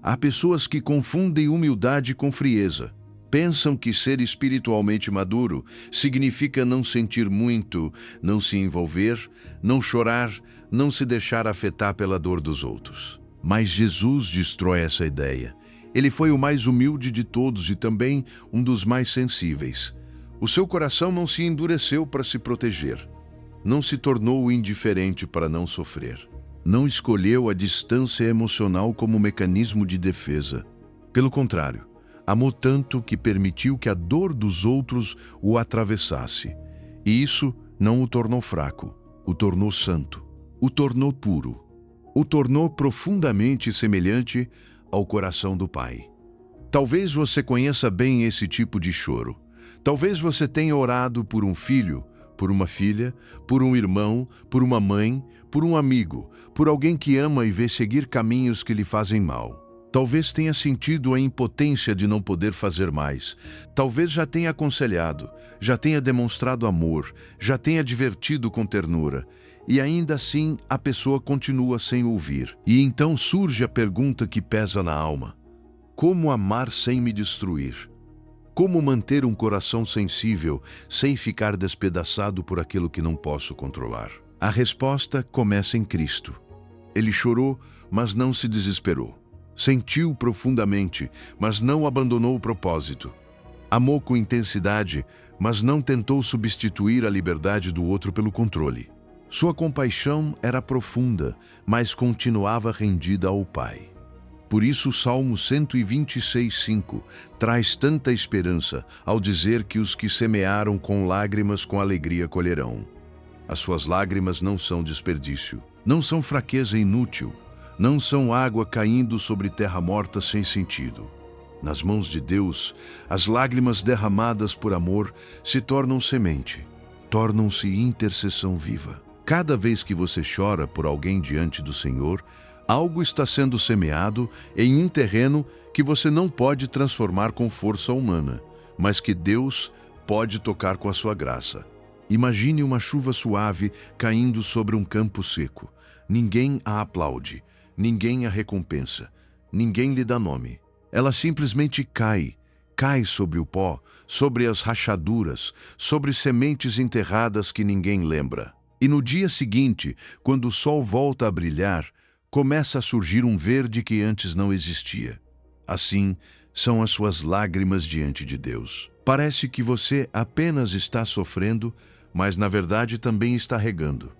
Há pessoas que confundem humildade com frieza. Pensam que ser espiritualmente maduro significa não sentir muito, não se envolver, não chorar, não se deixar afetar pela dor dos outros. Mas Jesus destrói essa ideia. Ele foi o mais humilde de todos e também um dos mais sensíveis. O seu coração não se endureceu para se proteger. Não se tornou indiferente para não sofrer. Não escolheu a distância emocional como mecanismo de defesa. Pelo contrário, amou tanto que permitiu que a dor dos outros o atravessasse. E isso não o tornou fraco, o tornou santo, o tornou puro, o tornou profundamente semelhante ao coração do Pai. Talvez você conheça bem esse tipo de choro. Talvez você tenha orado por um filho, por uma filha, por um irmão, por uma mãe, por um amigo, por alguém que ama e vê seguir caminhos que lhe fazem mal. Talvez tenha sentido a impotência de não poder fazer mais. Talvez já tenha aconselhado, já tenha demonstrado amor, já tenha divertido com ternura. E ainda assim a pessoa continua sem ouvir. E então surge a pergunta que pesa na alma: como amar sem me destruir? Como manter um coração sensível sem ficar despedaçado por aquilo que não posso controlar? A resposta começa em Cristo. Ele chorou, mas não se desesperou. Sentiu profundamente, mas não abandonou o propósito. Amou com intensidade, mas não tentou substituir a liberdade do outro pelo controle. Sua compaixão era profunda, mas continuava rendida ao Pai. Por isso, o Salmo 126:5 traz tanta esperança ao dizer que os que semearam com lágrimas com alegria colherão. As suas lágrimas não são desperdício, não são fraqueza inútil, não são água caindo sobre terra morta sem sentido. Nas mãos de Deus, as lágrimas derramadas por amor se tornam semente, tornam-se intercessão viva. Cada vez que você chora por alguém diante do Senhor, algo está sendo semeado em um terreno que você não pode transformar com força humana, mas que Deus pode tocar com a sua graça. Imagine uma chuva suave caindo sobre um campo seco. Ninguém a aplaude, ninguém a recompensa, ninguém lhe dá nome. Ela simplesmente cai sobre o pó, sobre as rachaduras, sobre sementes enterradas que ninguém lembra. E no dia seguinte, quando o sol volta a brilhar, começa a surgir um verde que antes não existia. Assim são as suas lágrimas diante de Deus. Parece que você apenas está sofrendo, mas na verdade também está regando.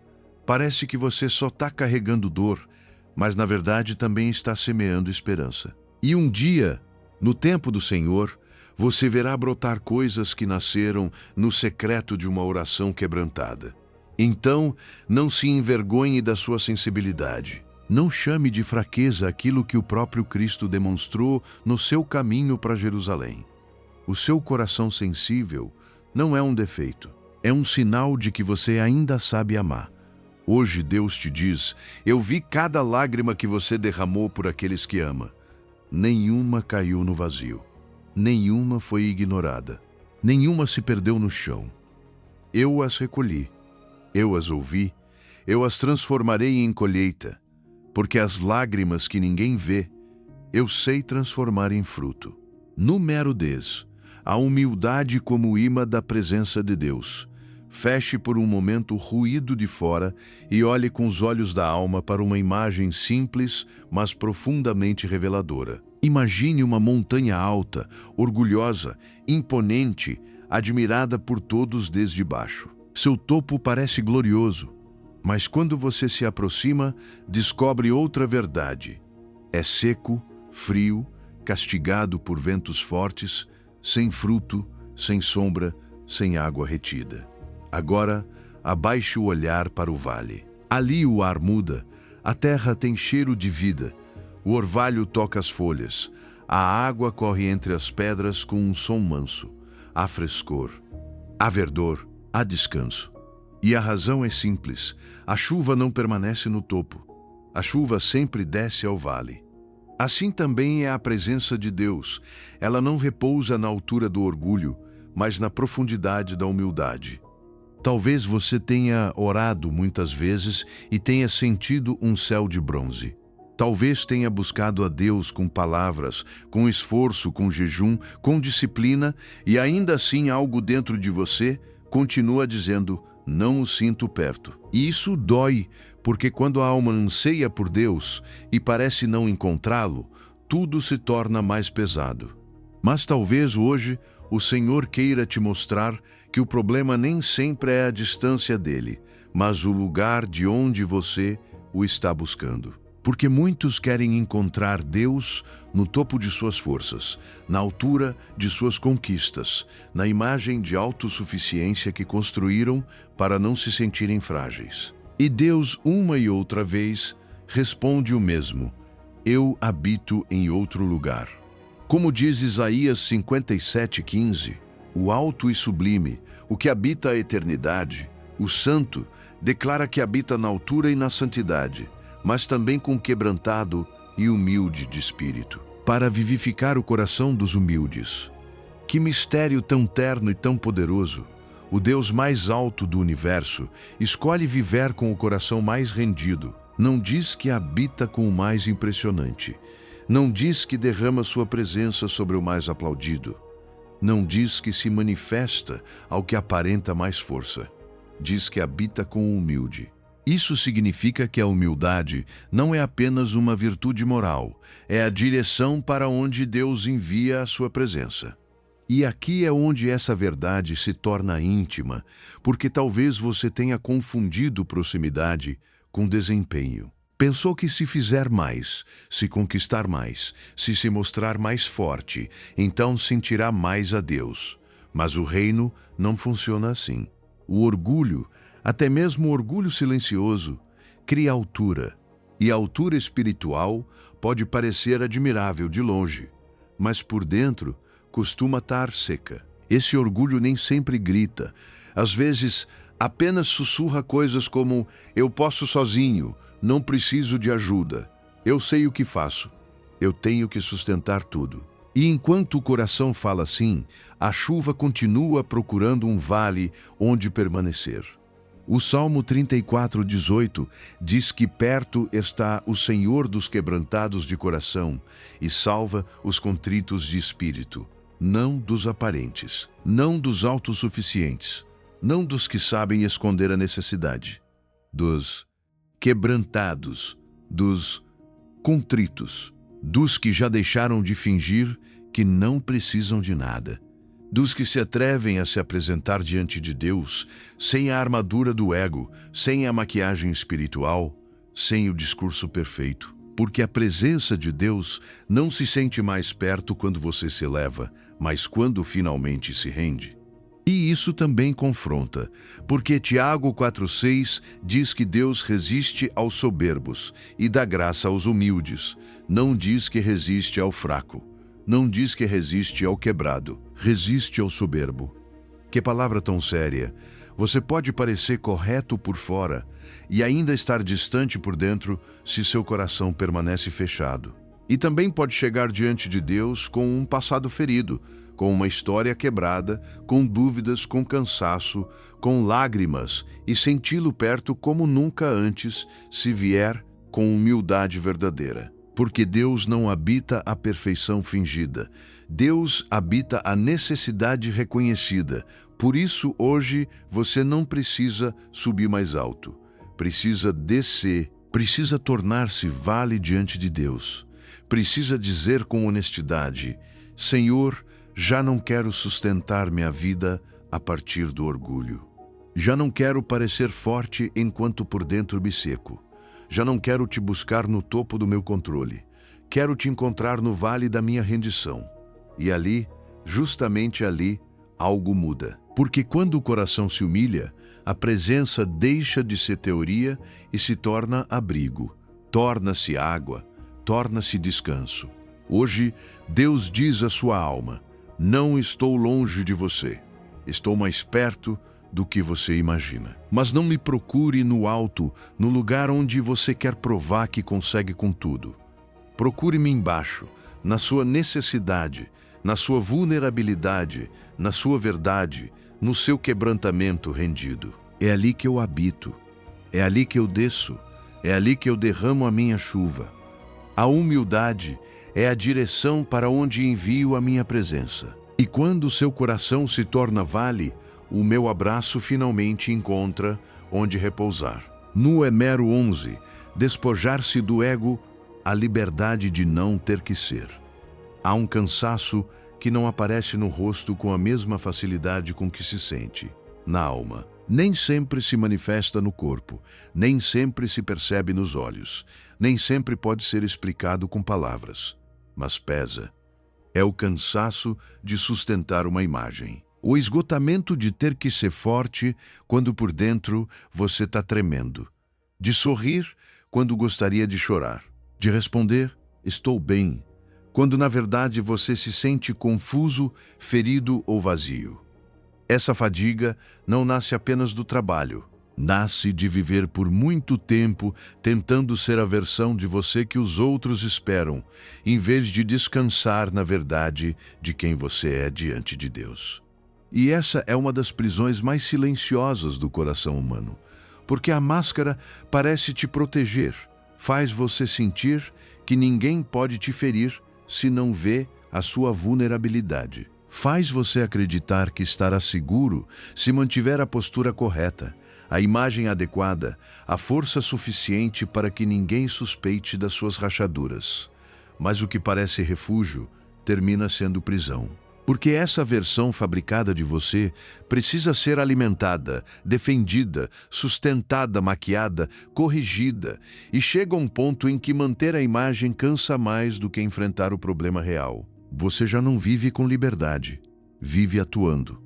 Parece que você só está carregando dor, mas na verdade também está semeando esperança. E um dia, no tempo do Senhor, você verá brotar coisas que nasceram no secreto de uma oração quebrantada. Então, não se envergonhe da sua sensibilidade. Não chame de fraqueza aquilo que o próprio Cristo demonstrou no seu caminho para Jerusalém. O seu coração sensível não é um defeito, é um sinal de que você ainda sabe amar. Hoje Deus te diz: eu vi cada lágrima que você derramou por aqueles que ama. Nenhuma caiu no vazio, nenhuma foi ignorada, nenhuma se perdeu no chão. Eu as recolhi, eu as ouvi, eu as transformarei em colheita, porque as lágrimas que ninguém vê, eu sei transformar em fruto. Número 10. A humildade como imã da presença de Deus. Feche por um momento o ruído de fora e olhe com os olhos da alma para uma imagem simples, mas profundamente reveladora. Imagine uma montanha alta, orgulhosa, imponente, admirada por todos desde baixo. Seu topo parece glorioso, mas quando você se aproxima, descobre outra verdade. É seco, frio, castigado por ventos fortes, sem fruto, sem sombra, sem água retida. Agora, abaixe o olhar para o vale. Ali o ar muda, a terra tem cheiro de vida, o orvalho toca as folhas, a água corre entre as pedras com um som manso. Há frescor, há verdor, há descanso. E a razão é simples: a chuva não permanece no topo, a chuva sempre desce ao vale. Assim também é a presença de Deus. Ela não repousa na altura do orgulho, mas na profundidade da humildade. Talvez você tenha orado muitas vezes e tenha sentido um céu de bronze. Talvez tenha buscado a Deus com palavras, com esforço, com jejum, com disciplina, e ainda assim algo dentro de você continua dizendo: não o sinto perto. E isso dói, porque quando a alma anseia por Deus e parece não encontrá-lo, tudo se torna mais pesado. Mas talvez hoje o Senhor queira te mostrar que o problema nem sempre é a distância dele, mas o lugar de onde você o está buscando. Porque muitos querem encontrar Deus no topo de suas forças, na altura de suas conquistas, na imagem de autossuficiência que construíram para não se sentirem frágeis. E Deus, uma e outra vez, responde o mesmo: eu habito em outro lugar. Como diz Isaías 57:15, o alto e sublime, o que habita a eternidade, o santo, declara que habita na altura e na santidade, mas também com quebrantado e humilde de espírito, para vivificar o coração dos humildes. Que mistério tão terno e tão poderoso! O Deus mais alto do universo escolhe viver com o coração mais rendido. Não diz que habita com o mais impressionante. Não diz que derrama sua presença sobre o mais aplaudido. Não diz que se manifesta ao que aparenta mais força. Diz que habita com o humilde. Isso significa que a humildade não é apenas uma virtude moral, é a direção para onde Deus envia a sua presença. E aqui é onde essa verdade se torna íntima, porque talvez você tenha confundido proximidade com desempenho. Pensou que se fizer mais, se conquistar mais, se mostrar mais forte, então sentirá mais a Deus. Mas o reino não funciona assim. O orgulho, até mesmo o orgulho silencioso, cria altura. E a altura espiritual pode parecer admirável de longe, mas por dentro costuma estar seca. Esse orgulho nem sempre grita. Às vezes, apenas sussurra coisas como: eu posso sozinho, não preciso de ajuda, eu sei o que faço, eu tenho que sustentar tudo. E enquanto o coração fala assim, a chuva continua procurando um vale onde permanecer. O Salmo 34:18 diz que perto está o Senhor dos quebrantados de coração e salva os contritos de espírito, não dos aparentes, não dos autossuficientes, não dos que sabem esconder a necessidade, dos quebrantados, dos contritos, dos que já deixaram de fingir que não precisam de nada, dos que se atrevem a se apresentar diante de Deus sem a armadura do ego, sem a maquiagem espiritual, sem o discurso perfeito. Porque a presença de Deus não se sente mais perto quando você se eleva, mas quando finalmente se rende. E isso também confronta, porque Tiago 4,6 diz que Deus resiste aos soberbos e dá graça aos humildes. Não diz que resiste ao fraco. Não diz que resiste ao quebrado. Resiste ao soberbo. Que palavra tão séria! Você pode parecer correto por fora e ainda estar distante por dentro se seu coração permanece fechado. E também pode chegar diante de Deus com um passado ferido, com uma história quebrada, com dúvidas, com cansaço, com lágrimas e senti-lo perto como nunca antes, se vier com humildade verdadeira. Porque Deus não habita a perfeição fingida. Deus habita a necessidade reconhecida. Por isso, hoje, você não precisa subir mais alto. Precisa descer, precisa tornar-se vale diante de Deus. Precisa dizer com honestidade: Senhor, já não quero sustentar minha vida a partir do orgulho. Já não quero parecer forte enquanto por dentro me seco. Já não quero te buscar no topo do meu controle. Quero te encontrar no vale da minha rendição. E ali, justamente ali, algo muda. Porque quando o coração se humilha, a presença deixa de ser teoria e se torna abrigo. Torna-se água, torna-se descanso. Hoje, Deus diz à sua alma: não estou longe de você. Estou mais perto do que você imagina. Mas não me procure no alto, no lugar onde você quer provar que consegue com tudo. Procure-me embaixo, na sua necessidade, na sua vulnerabilidade, na sua verdade, no seu quebrantamento rendido. É ali que eu habito. É ali que eu desço. É ali que eu derramo a minha chuva. A humildade é a direção para onde envio a minha presença. E quando o seu coração se torna vale, o meu abraço finalmente encontra onde repousar. No Emero 11, despojar-se do ego, a liberdade de não ter que ser. Há um cansaço que não aparece no rosto com a mesma facilidade com que se sente na alma. Nem sempre se manifesta no corpo, nem sempre se percebe nos olhos, nem sempre pode ser explicado com palavras. Mas pesa. É o cansaço de sustentar uma imagem. O esgotamento de ter que ser forte quando por dentro você está tremendo. De sorrir quando gostaria de chorar. De responder, estou bem, quando na verdade você se sente confuso, ferido ou vazio. Essa fadiga não nasce apenas do trabalho. Nasce de viver por muito tempo tentando ser a versão de você que os outros esperam, em vez de descansar na verdade de quem você é diante de Deus. E essa é uma das prisões mais silenciosas do coração humano, porque a máscara parece te proteger, faz você sentir que ninguém pode te ferir se não vê a sua vulnerabilidade. Faz você acreditar que estará seguro se mantiver a postura correta, a imagem adequada, a força suficiente para que ninguém suspeite das suas rachaduras. Mas o que parece refúgio termina sendo prisão. Porque essa versão fabricada de você precisa ser alimentada, defendida, sustentada, maquiada, corrigida, e chega um ponto em que manter a imagem cansa mais do que enfrentar o problema real. Você já não vive com liberdade, vive atuando.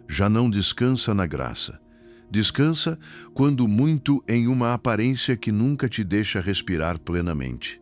Já não descansa na graça. Descansa, quando muito, em uma aparência que nunca te deixa respirar plenamente.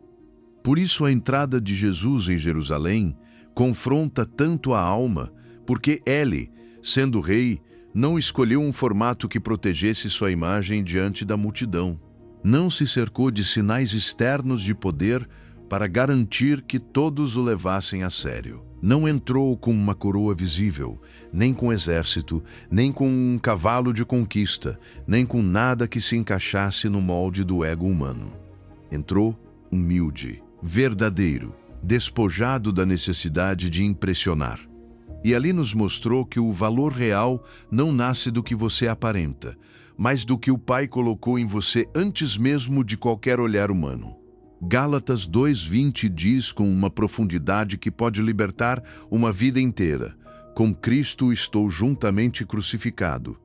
Por isso a entrada de Jesus em Jerusalém confronta tanto a alma, porque ele, sendo rei, não escolheu um formato que protegesse sua imagem diante da multidão. Não se cercou de sinais externos de poder para garantir que todos o levassem a sério. Não entrou com uma coroa visível, nem com exército, nem com um cavalo de conquista, nem com nada que se encaixasse no molde do ego humano. Entrou humilde, verdadeiro, despojado da necessidade de impressionar. E ali nos mostrou que o valor real não nasce do que você aparenta, mas do que o Pai colocou em você antes mesmo de qualquer olhar humano. Gálatas 2:20 diz com uma profundidade que pode libertar uma vida inteira: com Cristo estou juntamente crucificado,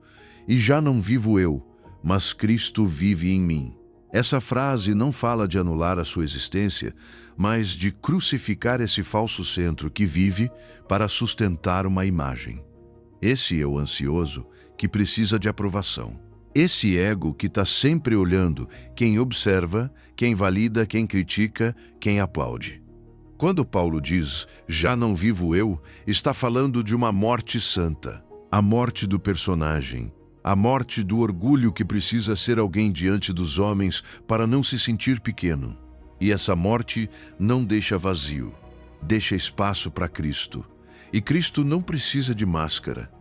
e já não vivo eu, mas Cristo vive em mim. Essa frase não fala de anular a sua existência, mas de crucificar esse falso centro que vive para sustentar uma imagem. Esse é o ansioso que precisa de aprovação. Esse ego que está sempre olhando quem observa, quem valida, quem critica, quem aplaude. Quando Paulo diz, já não vivo eu, está falando de uma morte santa, a morte do personagem, a morte do orgulho que precisa ser alguém diante dos homens para não se sentir pequeno. E essa morte não deixa vazio, deixa espaço para Cristo. E Cristo não precisa de máscara.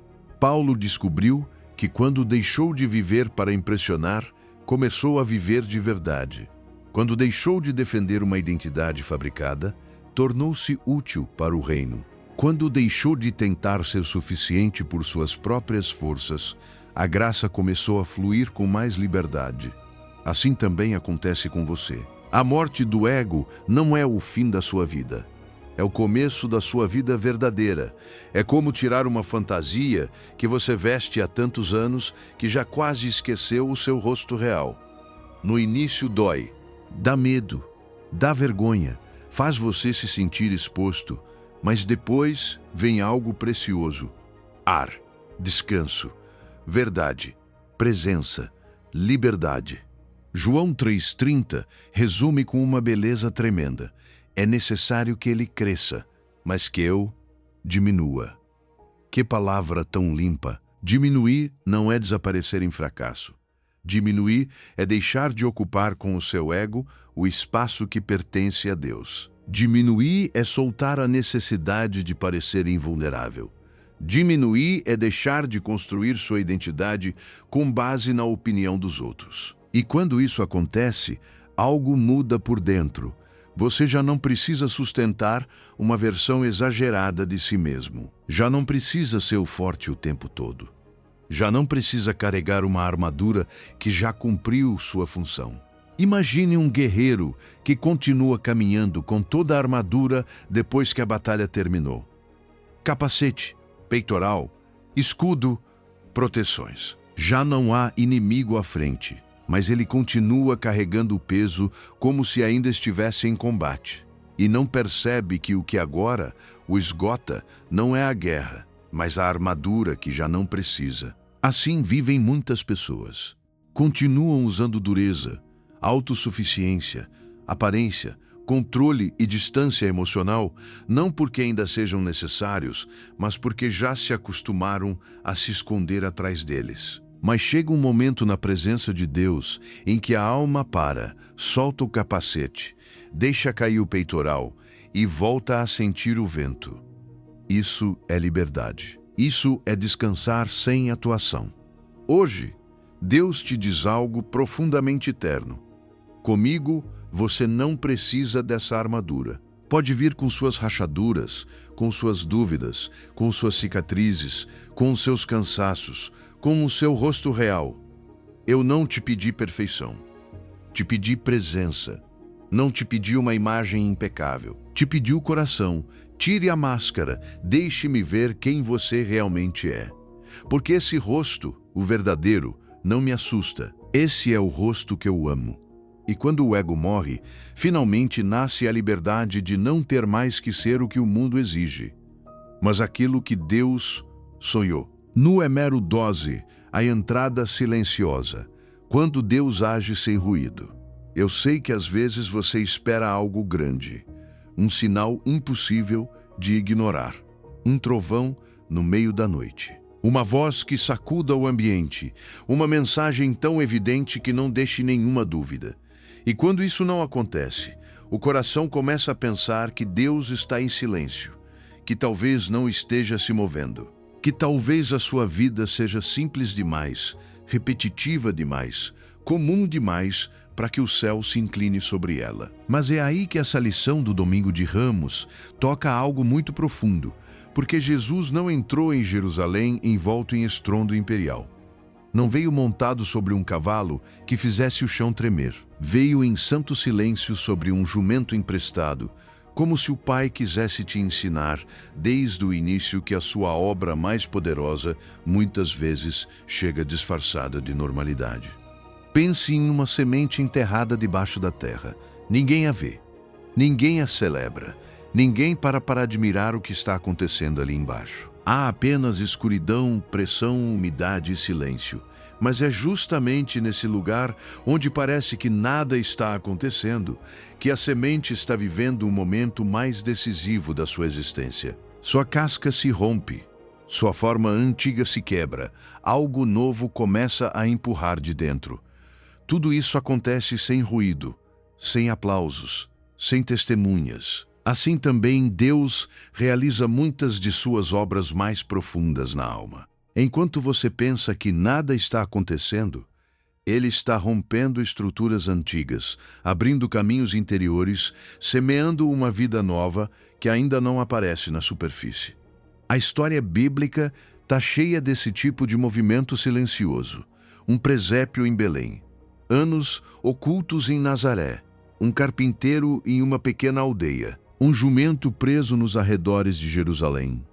Paulo descobriu que quando deixou de viver para impressionar, começou a viver de verdade. Quando deixou de defender uma identidade fabricada, tornou-se útil para o reino. Quando deixou de tentar ser suficiente por suas próprias forças, a graça começou a fluir com mais liberdade. Assim também acontece com você. A morte do ego não é o fim da sua vida. É o começo da sua vida verdadeira. É como tirar uma fantasia que você veste há tantos anos que já quase esqueceu o seu rosto real. No início dói, dá medo, dá vergonha, faz você se sentir exposto, mas depois vem algo precioso: ar, descanso, verdade, presença, liberdade. João 3,30 resume com uma beleza tremenda: é necessário que ele cresça, mas que eu diminua. Que palavra tão limpa! Diminuir não é desaparecer em fracasso. Diminuir é deixar de ocupar com o seu ego o espaço que pertence a Deus. Diminuir é soltar a necessidade de parecer invulnerável. Diminuir é deixar de construir sua identidade com base na opinião dos outros. E quando isso acontece, algo muda por dentro. Você já não precisa sustentar uma versão exagerada de si mesmo. Já não precisa ser o forte o tempo todo. Já não precisa carregar uma armadura que já cumpriu sua função. Imagine um guerreiro que continua caminhando com toda a armadura depois que a batalha terminou. Capacete, peitoral, escudo, proteções. Já não há inimigo à frente, mas ele continua carregando o peso como se ainda estivesse em combate. E não percebe que o que agora o esgota não é a guerra, mas a armadura que já não precisa. Assim vivem muitas pessoas. Continuam usando dureza, autossuficiência, aparência, controle e distância emocional, não porque ainda sejam necessários, mas porque já se acostumaram a se esconder atrás deles. Mas chega um momento na presença de Deus em que a alma para, solta o capacete, deixa cair o peitoral e volta a sentir o vento. Isso é liberdade. Isso é descansar sem atuação. Hoje, Deus te diz algo profundamente eterno. Comigo, você não precisa dessa armadura. Pode vir com suas rachaduras, com suas dúvidas, com suas cicatrizes, com os seus cansaços, com o seu rosto real. Eu não te pedi perfeição. Te pedi presença. Não te pedi uma imagem impecável. Te pedi o coração. Tire a máscara. Deixe-me ver quem você realmente é. Porque esse rosto, o verdadeiro, não me assusta. Esse é o rosto que eu amo. E quando o ego morre, finalmente nasce a liberdade de não ter mais que ser o que o mundo exige, mas aquilo que Deus sonhou. Nu é mero dose, a entrada silenciosa, quando Deus age sem ruído. Eu sei que às vezes você espera algo grande, um sinal impossível de ignorar, um trovão no meio da noite. Uma voz que sacuda o ambiente, uma mensagem tão evidente que não deixe nenhuma dúvida. E quando isso não acontece, o coração começa a pensar que Deus está em silêncio, que talvez não esteja se movendo, que talvez a sua vida seja simples demais, repetitiva demais, comum demais para que o céu se incline sobre ela. Mas é aí que essa lição do Domingo de Ramos toca algo muito profundo, porque Jesus não entrou em Jerusalém envolto em estrondo imperial. Não veio montado sobre um cavalo que fizesse o chão tremer. Veio em santo silêncio sobre um jumento emprestado, como se o Pai quisesse te ensinar, desde o início, que a sua obra mais poderosa muitas vezes chega disfarçada de normalidade. Pense em uma semente enterrada debaixo da terra. Ninguém a vê, ninguém a celebra, ninguém para admirar o que está acontecendo ali embaixo. Há apenas escuridão, pressão, umidade e silêncio. Mas é justamente nesse lugar onde parece que nada está acontecendo que a semente está vivendo um momento mais decisivo da sua existência. Sua casca se rompe, sua forma antiga se quebra, algo novo começa a empurrar de dentro. Tudo isso acontece sem ruído, sem aplausos, sem testemunhas. Assim também Deus realiza muitas de suas obras mais profundas na alma. Enquanto você pensa que nada está acontecendo, Ele está rompendo estruturas antigas, abrindo caminhos interiores, semeando uma vida nova que ainda não aparece na superfície. A história bíblica está cheia desse tipo de movimento silencioso. Um presépio em Belém, anos ocultos em Nazaré, um carpinteiro em uma pequena aldeia, um jumento preso nos arredores de Jerusalém.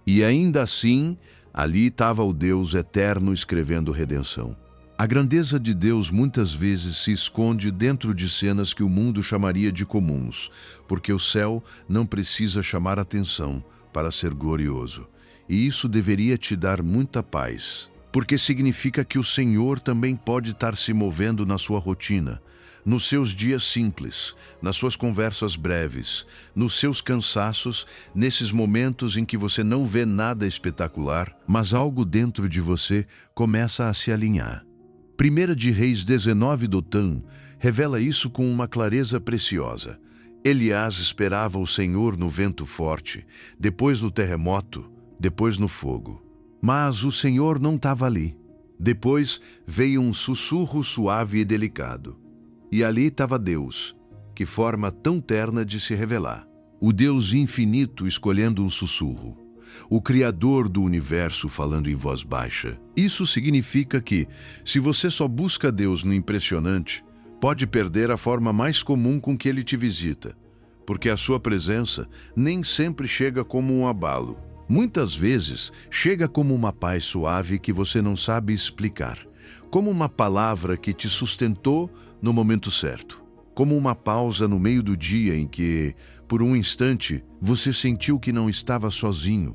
E ainda assim, ali estava o Deus eterno escrevendo redenção. A grandeza de Deus muitas vezes se esconde dentro de cenas que o mundo chamaria de comuns, porque o céu não precisa chamar atenção para ser glorioso. E isso deveria te dar muita paz, porque significa que o Senhor também pode estar se movendo na sua rotina, nos seus dias simples, nas suas conversas breves, nos seus cansaços, nesses momentos em que você não vê nada espetacular, mas algo dentro de você começa a se alinhar. 1 de Reis 19 Dotan revela isso com uma clareza preciosa. Elias esperava o Senhor no vento forte, depois no terremoto, depois no fogo. Mas o Senhor não estava ali. Depois veio um sussurro suave e delicado. E ali estava Deus, que forma tão terna de se revelar. O Deus infinito escolhendo um sussurro. O Criador do universo falando em voz baixa. Isso significa que, se você só busca Deus no impressionante, pode perder a forma mais comum com que Ele te visita, porque a sua presença nem sempre chega como um abalo. Muitas vezes, chega como uma paz suave que você não sabe explicar, como uma palavra que te sustentou no momento certo, como uma pausa no meio do dia em que, por um instante, você sentiu que não estava sozinho.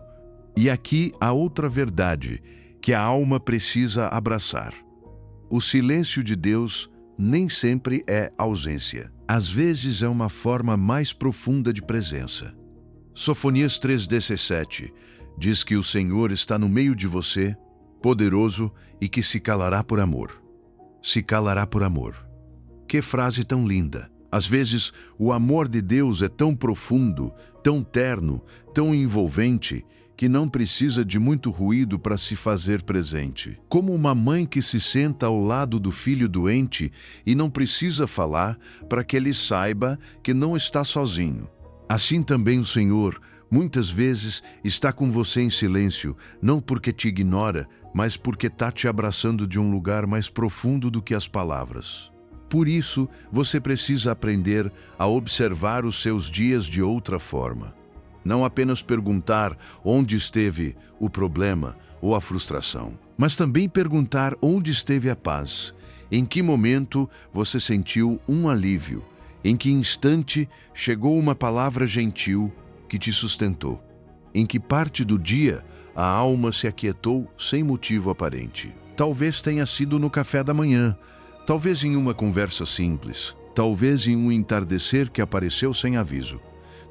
E aqui há outra verdade que a alma precisa abraçar. O silêncio de Deus nem sempre é ausência. Às vezes é uma forma mais profunda de presença. Sofonias 3,17 diz que o Senhor está no meio de você, poderoso, e que se calará por amor. Se calará por amor. Que frase tão linda! Às vezes, o amor de Deus é tão profundo, tão terno, tão envolvente, que não precisa de muito ruído para se fazer presente. Como uma mãe que se senta ao lado do filho doente e não precisa falar para que ele saiba que não está sozinho. Assim também o Senhor, muitas vezes, está com você em silêncio, não porque te ignora, mas porque está te abraçando de um lugar mais profundo do que as palavras. Por isso, você precisa aprender a observar os seus dias de outra forma. Não apenas perguntar onde esteve o problema ou a frustração, mas também perguntar onde esteve a paz. Em que momento você sentiu um alívio? Em que instante chegou uma palavra gentil que te sustentou? Em que parte do dia a alma se aquietou sem motivo aparente? Talvez tenha sido no café da manhã, talvez em uma conversa simples, talvez em um entardecer que apareceu sem aviso,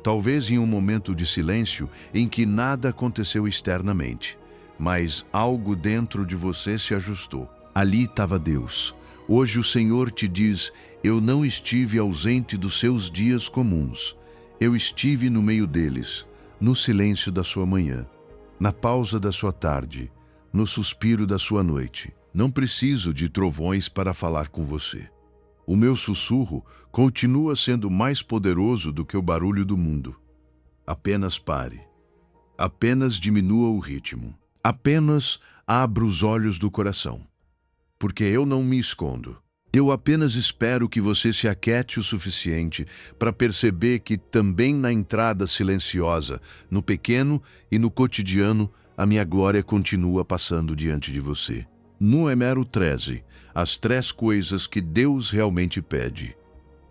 talvez em um momento de silêncio em que nada aconteceu externamente, mas algo dentro de você se ajustou. Ali estava Deus. Hoje o Senhor te diz: eu não estive ausente dos seus dias comuns. Eu estive no meio deles, no silêncio da sua manhã, na pausa da sua tarde, no suspiro da sua noite. Não preciso de trovões para falar com você. O meu sussurro continua sendo mais poderoso do que o barulho do mundo. Apenas pare. Apenas diminua o ritmo. Apenas abra os olhos do coração. Porque eu não me escondo. Eu apenas espero que você se aquiete o suficiente para perceber que também na entrada silenciosa, no pequeno e no cotidiano, a minha glória continua passando diante de você. Número 13. As 3 coisas que Deus realmente pede.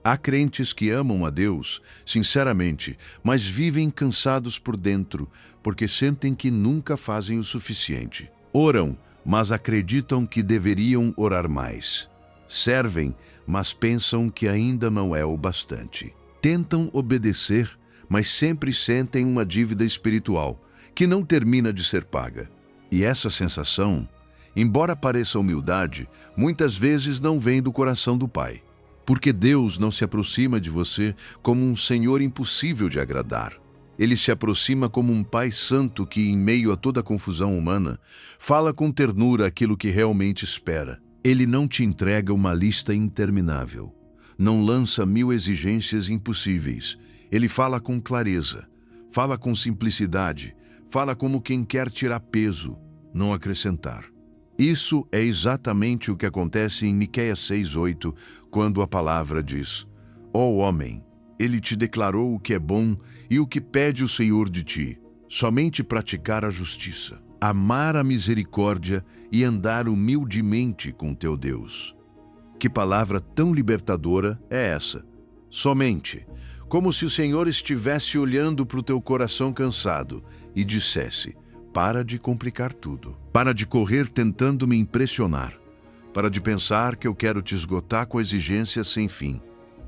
Há crentes que amam a Deus, sinceramente, mas vivem cansados por dentro, porque sentem que nunca fazem o suficiente. Oram, mas acreditam que deveriam orar mais. Servem, mas pensam que ainda não é o bastante. Tentam obedecer, mas sempre sentem uma dívida espiritual, que não termina de ser paga. E essa sensação, embora pareça humildade, muitas vezes não vem do coração do Pai. Porque Deus não se aproxima de você como um Senhor impossível de agradar. Ele se aproxima como um Pai santo que, em meio a toda a confusão humana, fala com ternura aquilo que realmente espera. Ele não te entrega uma lista interminável. Não lança 1000 exigências impossíveis. Ele fala com clareza, fala com simplicidade, fala como quem quer tirar peso, não acrescentar. Isso é exatamente o que acontece em Miqueias 6:8, quando a palavra diz: ó homem, ele te declarou o que é bom e o que pede o Senhor de ti, somente praticar a justiça, amar a misericórdia e andar humildemente com teu Deus. Que palavra tão libertadora é essa? Somente, como se o Senhor estivesse olhando para o teu coração cansado e dissesse: para de complicar tudo. Para de correr tentando me impressionar. Para de pensar que eu quero te esgotar com exigências sem fim.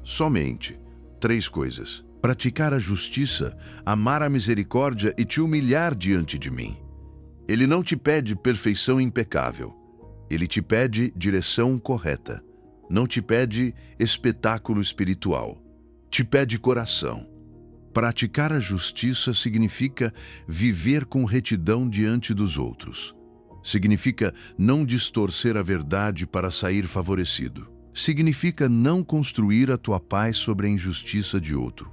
Somente 3 coisas. Praticar a justiça, amar a misericórdia e te humilhar diante de mim. Ele não te pede perfeição impecável. Ele te pede direção correta. Não te pede espetáculo espiritual. Te pede coração. Praticar a justiça significa viver com retidão diante dos outros. Significa não distorcer a verdade para sair favorecido. Significa não construir a tua paz sobre a injustiça de outro.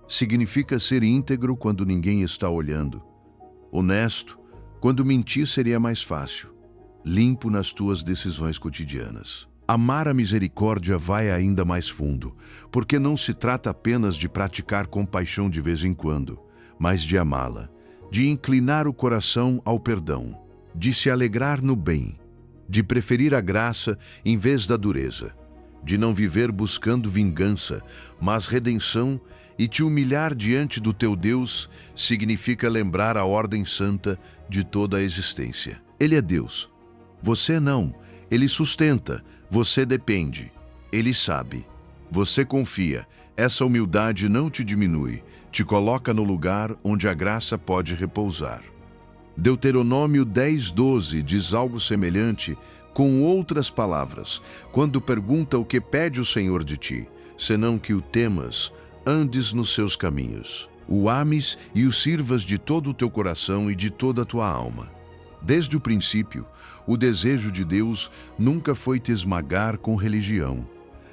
Significa ser íntegro quando ninguém está olhando. Honesto quando mentir seria mais fácil. Limpo nas tuas decisões cotidianas. Amar a misericórdia vai ainda mais fundo, porque não se trata apenas de praticar compaixão de vez em quando, mas de amá-la, de inclinar o coração ao perdão, de se alegrar no bem, de preferir a graça em vez da dureza, de não viver buscando vingança, mas redenção, e te humilhar diante do teu Deus significa lembrar a ordem santa de toda a existência. Ele é Deus. Você não. Ele sustenta. Você depende. Ele sabe. Você confia. Essa humildade não te diminui. Te coloca no lugar onde a graça pode repousar. Deuteronômio 10:12 diz algo semelhante, com outras palavras, quando pergunta o que pede o Senhor de ti, senão que o temas, andes nos seus caminhos, o ames e o sirvas de todo o teu coração e de toda a tua alma. Desde o princípio, o desejo de Deus nunca foi te esmagar com religião.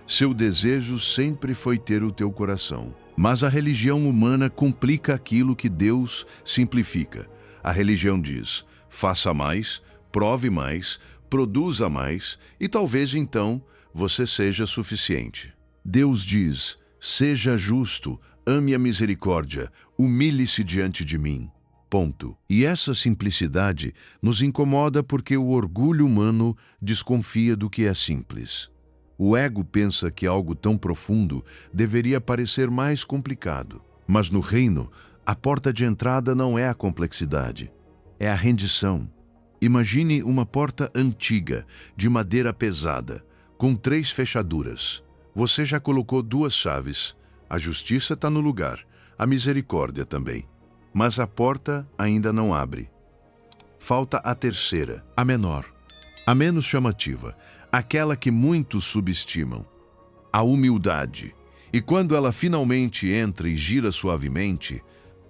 Seu desejo sempre foi ter o teu coração. Mas a religião humana complica aquilo que Deus simplifica. A religião diz: faça mais, prove mais, produza mais, e talvez então você seja suficiente. Deus diz: seja justo, ame a misericórdia, humilhe-se diante de mim. Ponto. E essa simplicidade nos incomoda porque o orgulho humano desconfia do que é simples. O ego pensa que algo tão profundo deveria parecer mais complicado. Mas no reino, a porta de entrada não é a complexidade, é a rendição. Imagine uma porta antiga, de madeira pesada, com 3 fechaduras. Você já colocou 2 chaves. A justiça está no lugar, a misericórdia também. Mas a porta ainda não abre. Falta a terceira, a menor, a menos chamativa, aquela que muitos subestimam, a humildade. E quando ela finalmente entra e gira suavemente,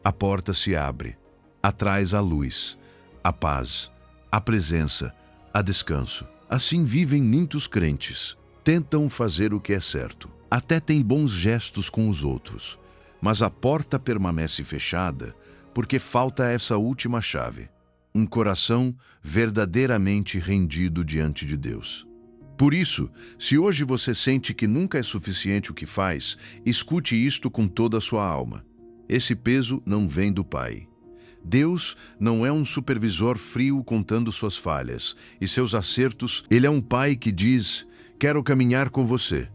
a porta se abre. Atrás a luz, a paz, a presença, a descanso. Assim vivem muitos crentes. Tentam fazer o que é certo. Até têm bons gestos com os outros. Mas a porta permanece fechada porque falta essa última chave. Um coração verdadeiramente rendido diante de Deus. Por isso, se hoje você sente que nunca é suficiente o que faz, escute isto com toda a sua alma. Esse peso não vem do Pai. Deus não é um supervisor frio contando suas falhas e seus acertos. Ele é um Pai que diz: quero caminhar com você.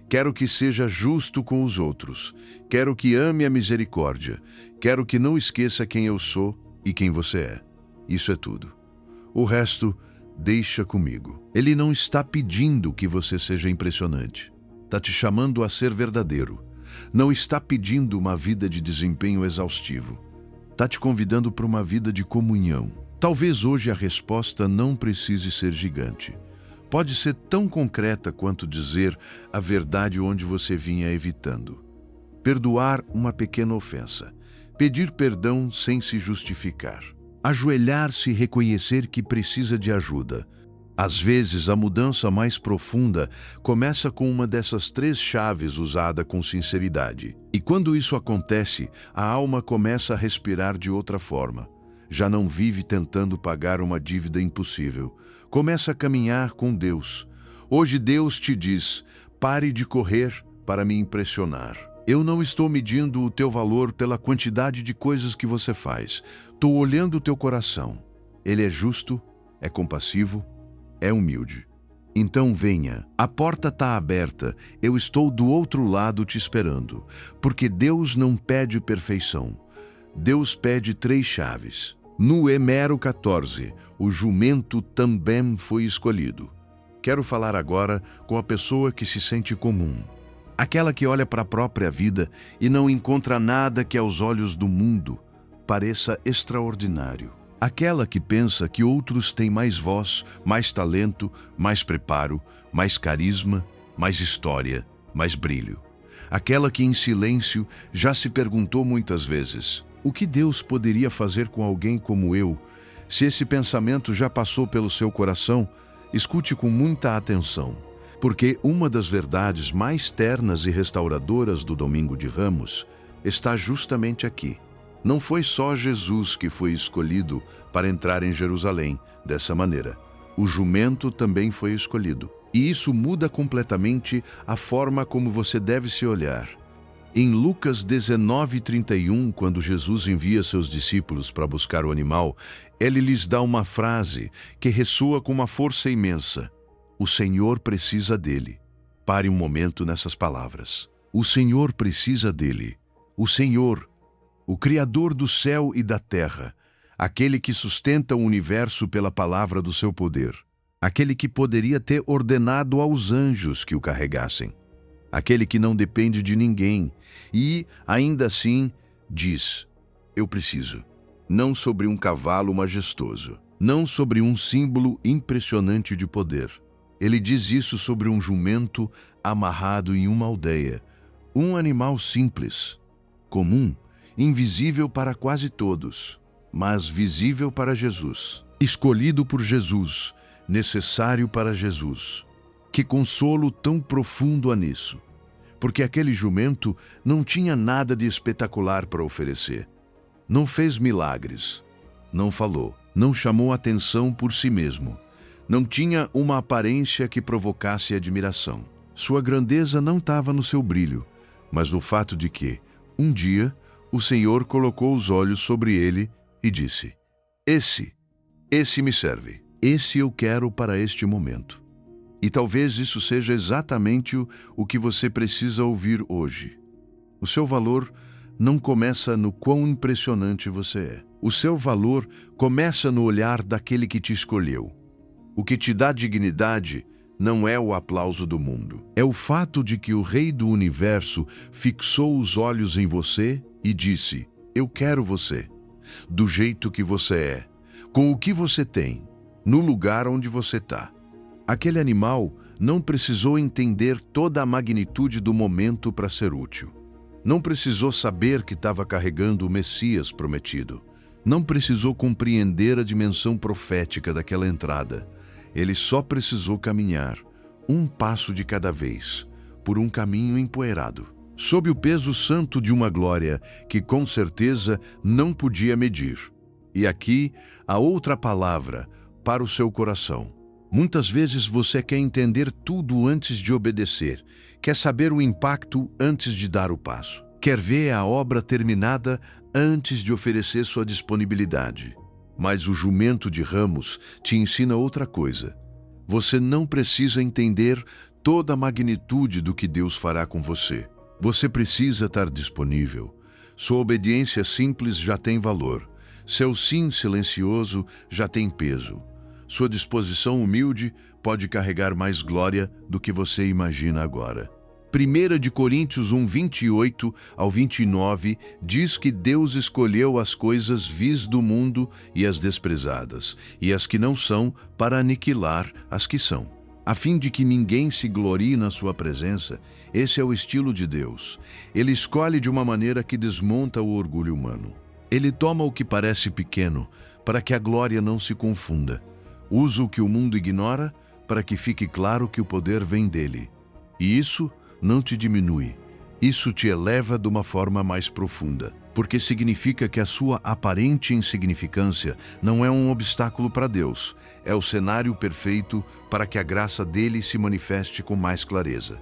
Quero que seja justo com os outros. Quero que ame a misericórdia. Quero que não esqueça quem eu sou e quem você é. Isso é tudo. O resto, deixa comigo. Ele não está pedindo que você seja impressionante. Está te chamando a ser verdadeiro. Não está pedindo uma vida de desempenho exaustivo. Está te convidando para uma vida de comunhão. Talvez hoje a resposta não precise ser gigante. Pode ser tão concreta quanto dizer a verdade onde você vinha evitando. Perdoar uma pequena ofensa. Pedir perdão sem se justificar. Ajoelhar-se e reconhecer que precisa de ajuda. Às vezes, a mudança mais profunda começa com uma dessas 3 chaves usada com sinceridade. E quando isso acontece, a alma começa a respirar de outra forma. Já não vive tentando pagar uma dívida impossível. Começa a caminhar com Deus. Hoje Deus te diz: pare de correr para me impressionar. Eu não estou medindo o teu valor pela quantidade de coisas que você faz. Estou olhando o teu coração. Ele é justo, é compassivo, é humilde. Então venha, a porta está aberta, eu estou do outro lado te esperando. Porque Deus não pede perfeição. Deus pede 3 chaves. No Hemero 14, o jumento também foi escolhido. Quero falar agora com a pessoa que se sente comum. Aquela que olha para a própria vida e não encontra nada que aos olhos do mundo pareça extraordinário. Aquela que pensa que outros têm mais voz, mais talento, mais preparo, mais carisma, mais história, mais brilho. Aquela que em silêncio já se perguntou muitas vezes: o que Deus poderia fazer com alguém como eu? Se esse pensamento já passou pelo seu coração, escute com muita atenção. Porque uma das verdades mais ternas e restauradoras do Domingo de Ramos está justamente aqui. Não foi só Jesus que foi escolhido para entrar em Jerusalém dessa maneira. O jumento também foi escolhido. E isso muda completamente a forma como você deve se olhar. Em Lucas 19:31, quando Jesus envia seus discípulos para buscar o animal, ele lhes dá uma frase que ressoa com uma força imensa. O Senhor precisa dele. Pare um momento nessas palavras. O Senhor precisa dele. O Senhor, o Criador do céu e da terra, aquele que sustenta o universo pela palavra do seu poder, aquele que poderia ter ordenado aos anjos que o carregassem, aquele que não depende de ninguém e, ainda assim, diz: eu preciso. Não sobre um cavalo majestoso, não sobre um símbolo impressionante de poder. Ele diz isso sobre um jumento amarrado em uma aldeia, um animal simples, comum, invisível para quase todos, mas visível para Jesus, escolhido por Jesus, necessário para Jesus. Que consolo tão profundo há nisso, porque aquele jumento não tinha nada de espetacular para oferecer. Não fez milagres, não falou, não chamou atenção por si mesmo, Não tinha uma aparência que provocasse admiração. Sua grandeza não estava no seu brilho, mas no fato de que, um dia, o Senhor colocou os olhos sobre ele e disse: Esse me serve. Esse eu quero para este momento. E talvez isso seja exatamente o que você precisa ouvir hoje. O seu valor não começa no quão impressionante você é. O seu valor começa no olhar daquele que te escolheu. O que te dá dignidade não é o aplauso do mundo. É o fato de que o Rei do Universo fixou os olhos em você e disse: Eu quero você, do jeito que você é, com o que você tem, no lugar onde você está. Aquele animal não precisou entender toda a magnitude do momento para ser útil. Não precisou saber que estava carregando o Messias prometido. Não precisou compreender a dimensão profética daquela entrada. Ele só precisou caminhar, um passo de cada vez, por um caminho empoeirado, sob o peso santo de uma glória que com certeza não podia medir. E aqui há outra palavra para o seu coração. Muitas vezes você quer entender tudo antes de obedecer, quer saber o impacto antes de dar o passo, quer ver a obra terminada antes de oferecer sua disponibilidade. Mas o jumento de ramos te ensina outra coisa. Você não precisa entender toda a magnitude do que Deus fará com você. Você precisa estar disponível. Sua obediência simples já tem valor. Seu sim silencioso já tem peso. Sua disposição humilde pode carregar mais glória do que você imagina agora. 1 Coríntios 1, 28 ao 29 diz que Deus escolheu as coisas vis do mundo e as desprezadas, e as que não são, para aniquilar as que são, a fim de que ninguém se glorie na sua presença. Esse é o estilo de Deus. Ele escolhe de uma maneira que desmonta o orgulho humano. Ele toma o que parece pequeno, para que a glória não se confunda. Usa o que o mundo ignora, para que fique claro que o poder vem dele. E isso não te diminui. Isso te eleva de uma forma mais profunda, porque significa que a sua aparente insignificância não é um obstáculo para Deus. É o cenário perfeito para que a graça dele se manifeste com mais clareza.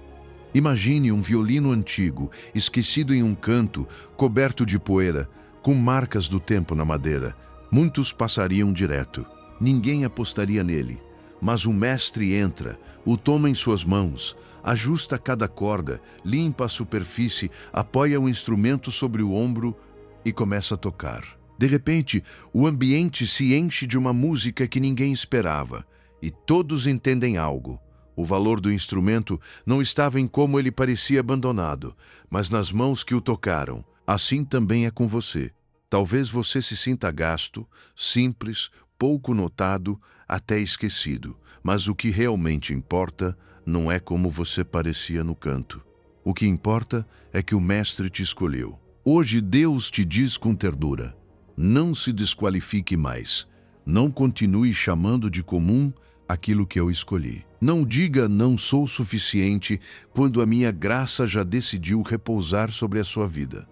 Imagine um violino antigo, esquecido em um canto, coberto de poeira, com marcas do tempo na madeira. Muitos passariam direto. Ninguém apostaria nele. Mas o mestre entra, o toma em suas mãos, ajusta cada corda, limpa a superfície, apoia o instrumento sobre o ombro e começa a tocar. De repente, o ambiente se enche de uma música que ninguém esperava, e todos entendem algo. O valor do instrumento não estava em como ele parecia abandonado, mas nas mãos que o tocaram. Assim também é com você. Talvez você se sinta gasto, simples, pouco notado, até esquecido. Mas o que realmente importa não é como você parecia no canto. O que importa é que o Mestre te escolheu. Hoje Deus te diz com ternura: não se desqualifique mais. Não continue chamando de comum aquilo que eu escolhi. Não diga não sou suficiente quando a minha graça já decidiu repousar sobre a sua vida.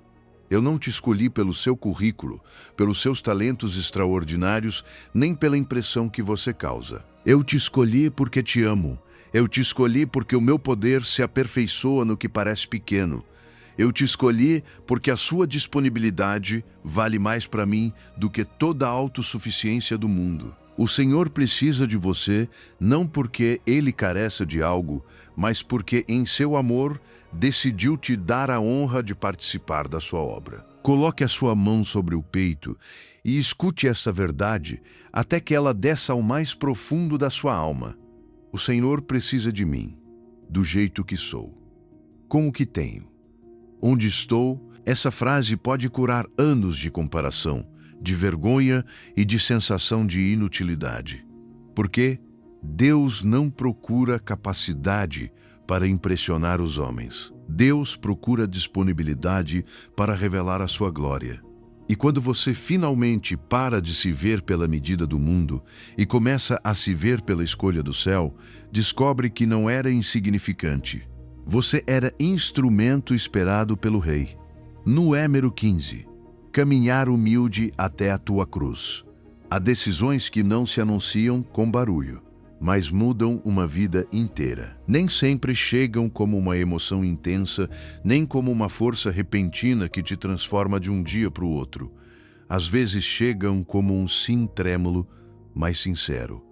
Eu não te escolhi pelo seu currículo, pelos seus talentos extraordinários, nem pela impressão que você causa. Eu te escolhi porque te amo. Eu te escolhi porque o meu poder se aperfeiçoa no que parece pequeno. Eu te escolhi porque a sua disponibilidade vale mais para mim do que toda a autossuficiência do mundo. O Senhor precisa de você não porque Ele carece de algo, mas porque em seu amor decidiu te dar a honra de participar da sua obra. Coloque a sua mão sobre o peito e escute essa verdade até que ela desça ao mais profundo da sua alma. O Senhor precisa de mim, do jeito que sou, com o que tenho. Onde estou, essa frase pode curar anos de comparação, de vergonha e de sensação de inutilidade. Porque Deus não procura capacidade para impressionar os homens. Deus procura disponibilidade para revelar a sua glória. E quando você finalmente para de se ver pela medida do mundo e começa a se ver pela escolha do céu, descobre que não era insignificante. Você era instrumento esperado pelo Rei. Número 15. Caminhar humilde até a tua cruz. Há decisões que não se anunciam com barulho. mas mudam uma vida inteira. Nem sempre chegam como uma emoção intensa, nem como uma força repentina que te transforma de um dia para o outro. Às vezes chegam como um sim trêmulo, mas sincero,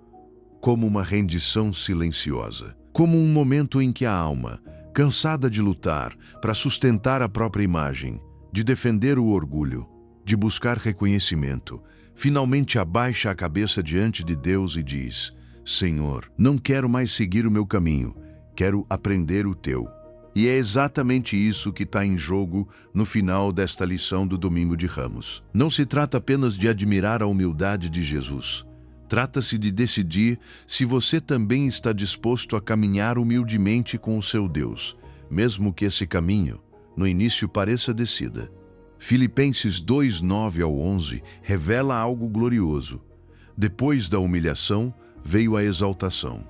como uma rendição silenciosa, como um momento em que a alma, cansada de lutar para sustentar a própria imagem, de defender o orgulho, de buscar reconhecimento, finalmente abaixa a cabeça diante de Deus e diz: Senhor, não quero mais seguir o meu caminho, quero aprender o teu. E é exatamente isso que está em jogo no final desta lição do Domingo de Ramos. Não se trata apenas de admirar a humildade de Jesus. Trata-se de decidir se você também está disposto a caminhar humildemente com o seu Deus, mesmo que esse caminho, no início, pareça descida. Filipenses 2, 9 ao 11 revela algo glorioso. Depois da humilhação, veio a exaltação.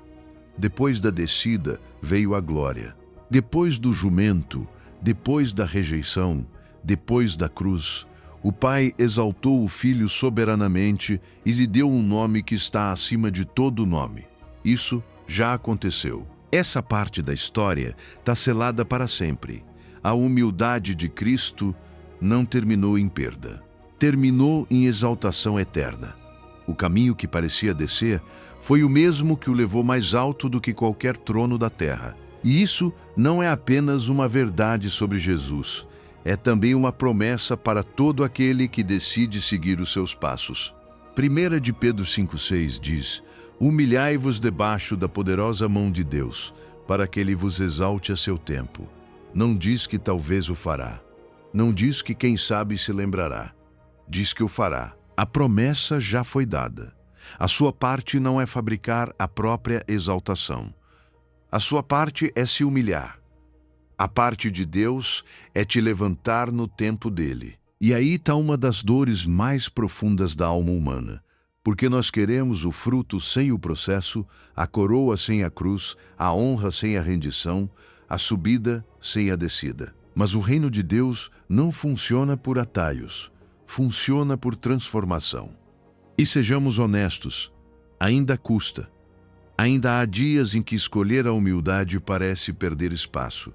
Depois da descida, veio a glória. Depois do jumento, depois da rejeição, depois da cruz, o Pai exaltou o Filho soberanamente e lhe deu um nome que está acima de todo nome. Isso já aconteceu. Essa parte da história está selada para sempre. A humildade de Cristo não terminou em perda. Terminou em exaltação eterna. O caminho que parecia descer foi o mesmo que o levou mais alto do que qualquer trono da terra. E isso não é apenas uma verdade sobre Jesus, é também uma promessa para todo aquele que decide seguir os seus passos. 1 de Pedro 5,6 diz: Humilhai-vos debaixo da poderosa mão de Deus, para que Ele vos exalte a seu tempo. Não diz que talvez o fará. Não diz que quem sabe se lembrará. Diz que o fará. A promessa já foi dada. A sua parte não é fabricar a própria exaltação. A sua parte é se humilhar. A parte de Deus é te levantar no tempo dele. E aí está uma das dores mais profundas da alma humana, porque nós queremos o fruto sem o processo, a coroa sem a cruz, a honra sem a rendição, a subida sem a descida. Mas o reino de Deus não funciona por atalhos, funciona por transformação. E sejamos honestos, ainda custa. Ainda há dias em que escolher a humildade parece perder espaço.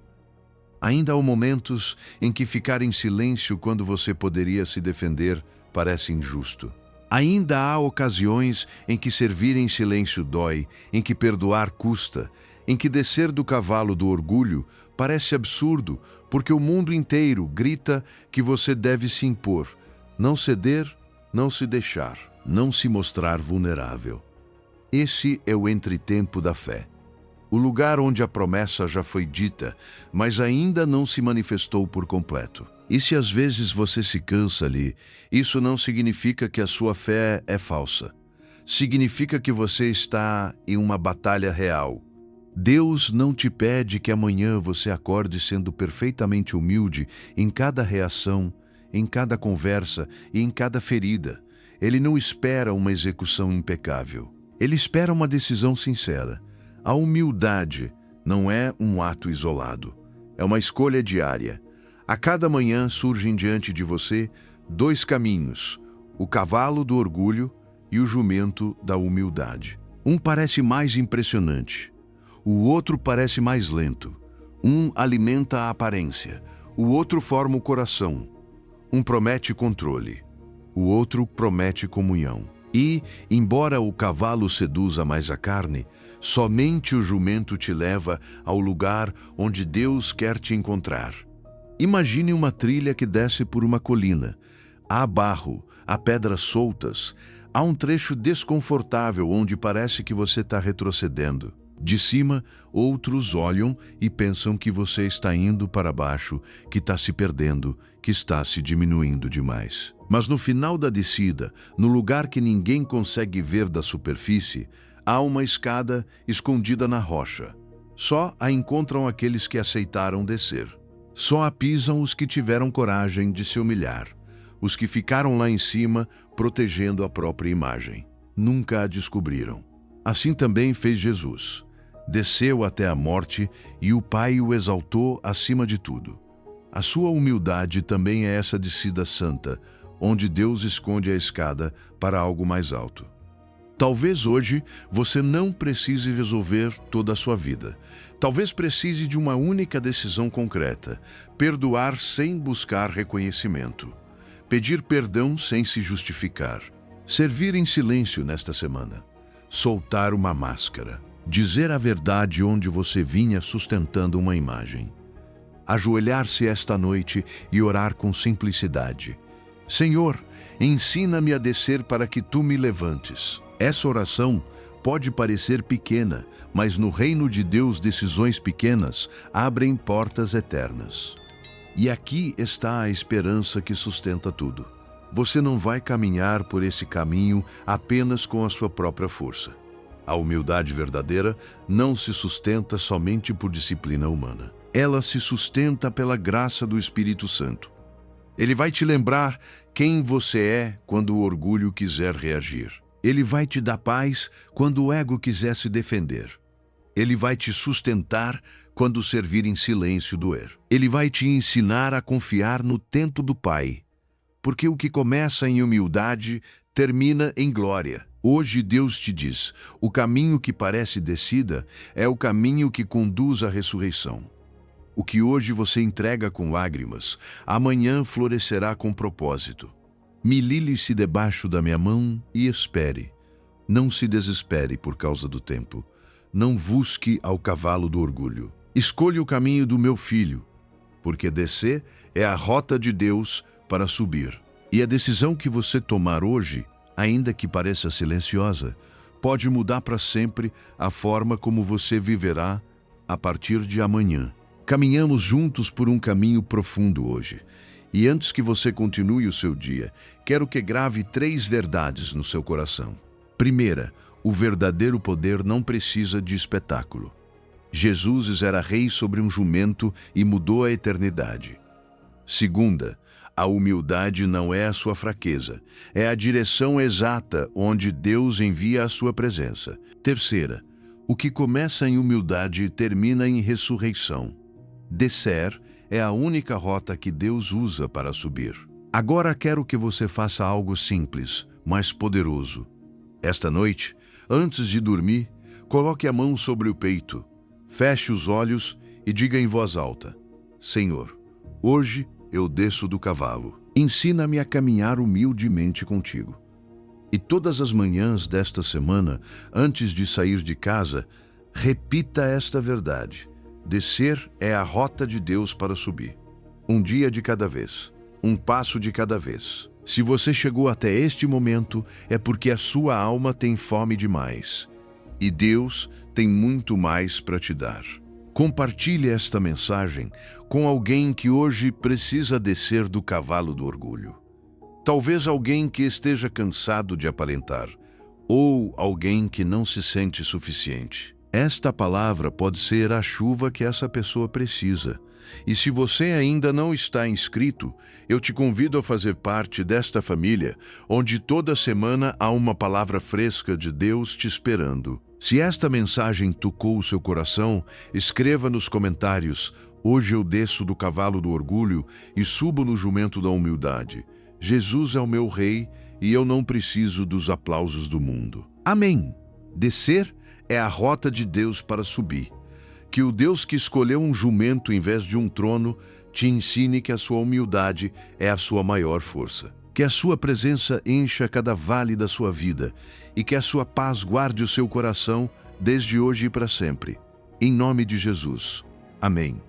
Ainda há momentos em que ficar em silêncio quando você poderia se defender parece injusto. Ainda há ocasiões em que servir em silêncio dói, em que perdoar custa, em que descer do cavalo do orgulho parece absurdo, porque o mundo inteiro grita que você deve se impor, não ceder, não se deixar, não se mostrar vulnerável. Esse é o entretempo da fé. O lugar onde a promessa já foi dita, mas ainda não se manifestou por completo. E se às vezes você se cansa ali, isso não significa que a sua fé é falsa. Significa que você está em uma batalha real. Deus não te pede que amanhã você acorde sendo perfeitamente humilde em cada reação, em cada conversa e em cada ferida. Ele não espera uma execução impecável. Ele espera uma decisão sincera. A humildade não é um ato isolado. É uma escolha diária. A cada manhã surgem diante de você dois caminhos: o cavalo do orgulho e o jumento da humildade. Um parece mais impressionante. O outro parece mais lento. Um alimenta a aparência. O outro forma o coração. Um promete controle. O outro promete comunhão. E, embora o cavalo seduza mais a carne, somente o jumento te leva ao lugar onde Deus quer te encontrar. Imagine uma trilha que desce por uma colina. Há barro, há pedras soltas, há um trecho desconfortável onde parece que você está retrocedendo. De cima, outros olham e pensam que você está indo para baixo, que está se perdendo, que está se diminuindo demais. Mas no final da descida, no lugar que ninguém consegue ver da superfície, há uma escada escondida na rocha. Só a encontram aqueles que aceitaram descer. Só a pisam os que tiveram coragem de se humilhar, os que ficaram lá em cima protegendo a própria imagem. Nunca a descobriram. Assim também fez Jesus. Desceu até a morte e o Pai o exaltou acima de tudo. A sua humildade também é essa descida santa, onde Deus esconde a escada para algo mais alto. Talvez hoje você não precise resolver toda a sua vida. Talvez precise de uma única decisão concreta: perdoar sem buscar reconhecimento, pedir perdão sem se justificar, servir em silêncio nesta semana, soltar uma máscara, dizer a verdade onde você vinha sustentando uma imagem, ajoelhar-se esta noite e orar com simplicidade. Senhor, ensina-me a descer para que tu me levantes. Essa oração pode parecer pequena, mas no reino de Deus decisões pequenas abrem portas eternas. E aqui está a esperança que sustenta tudo. Você não vai caminhar por esse caminho apenas com a sua própria força. A humildade verdadeira não se sustenta somente por disciplina humana. Ela se sustenta pela graça do Espírito Santo. Ele vai te lembrar quem você é quando o orgulho quiser reagir. Ele vai te dar paz quando o ego quiser se defender. Ele vai te sustentar quando servir em silêncio doer. Ele vai te ensinar a confiar no tento do Pai, porque o que começa em humildade termina em glória. Hoje Deus te diz: o caminho que parece descida é o caminho que conduz à ressurreição. O que hoje você entrega com lágrimas, amanhã florescerá com propósito. Milile-se debaixo da minha mão e espere. Não se desespere por causa do tempo. Não busque ao cavalo do orgulho. Escolha o caminho do meu filho, porque descer é a rota de Deus para subir. E a decisão que você tomar hoje, ainda que pareça silenciosa, pode mudar para sempre a forma como você viverá a partir de amanhã. Caminhamos juntos por um caminho profundo hoje. E antes que você continue o seu dia, quero que grave 3 verdades no seu coração. Primeira, o verdadeiro poder não precisa de espetáculo. Jesus era rei sobre um jumento e mudou a eternidade. Segunda, a humildade não é a sua fraqueza, é a direção exata onde Deus envia a sua presença. Terceira, o que começa em humildade termina em ressurreição. Descer é a única rota que Deus usa para subir. Agora quero que você faça algo simples, mas poderoso. Esta noite, antes de dormir, coloque a mão sobre o peito, feche os olhos e diga em voz alta: Senhor, hoje eu desço do cavalo. Ensina-me a caminhar humildemente contigo. E todas as manhãs desta semana, antes de sair de casa, repita esta verdade: descer é a rota de Deus para subir. Um dia de cada vez, um passo de cada vez. Se você chegou até este momento, é porque a sua alma tem fome demais. E Deus tem muito mais para te dar. Compartilhe esta mensagem com alguém que hoje precisa descer do cavalo do orgulho. Talvez alguém que esteja cansado de aparentar, ou alguém que não se sente suficiente. Esta palavra pode ser a chuva que essa pessoa precisa. E se você ainda não está inscrito, eu te convido a fazer parte desta família, onde toda semana há uma palavra fresca de Deus te esperando. Se esta mensagem tocou o seu coração, escreva nos comentários: hoje eu desço do cavalo do orgulho e subo no jumento da humildade. Jesus é o meu rei e eu não preciso dos aplausos do mundo. Amém. Descer é a rota de Deus para subir. Que o Deus que escolheu um jumento em vez de um trono te ensine que a sua humildade é a sua maior força. Que a sua presença encha cada vale da sua vida e que a sua paz guarde o seu coração desde hoje e para sempre. Em nome de Jesus. Amém.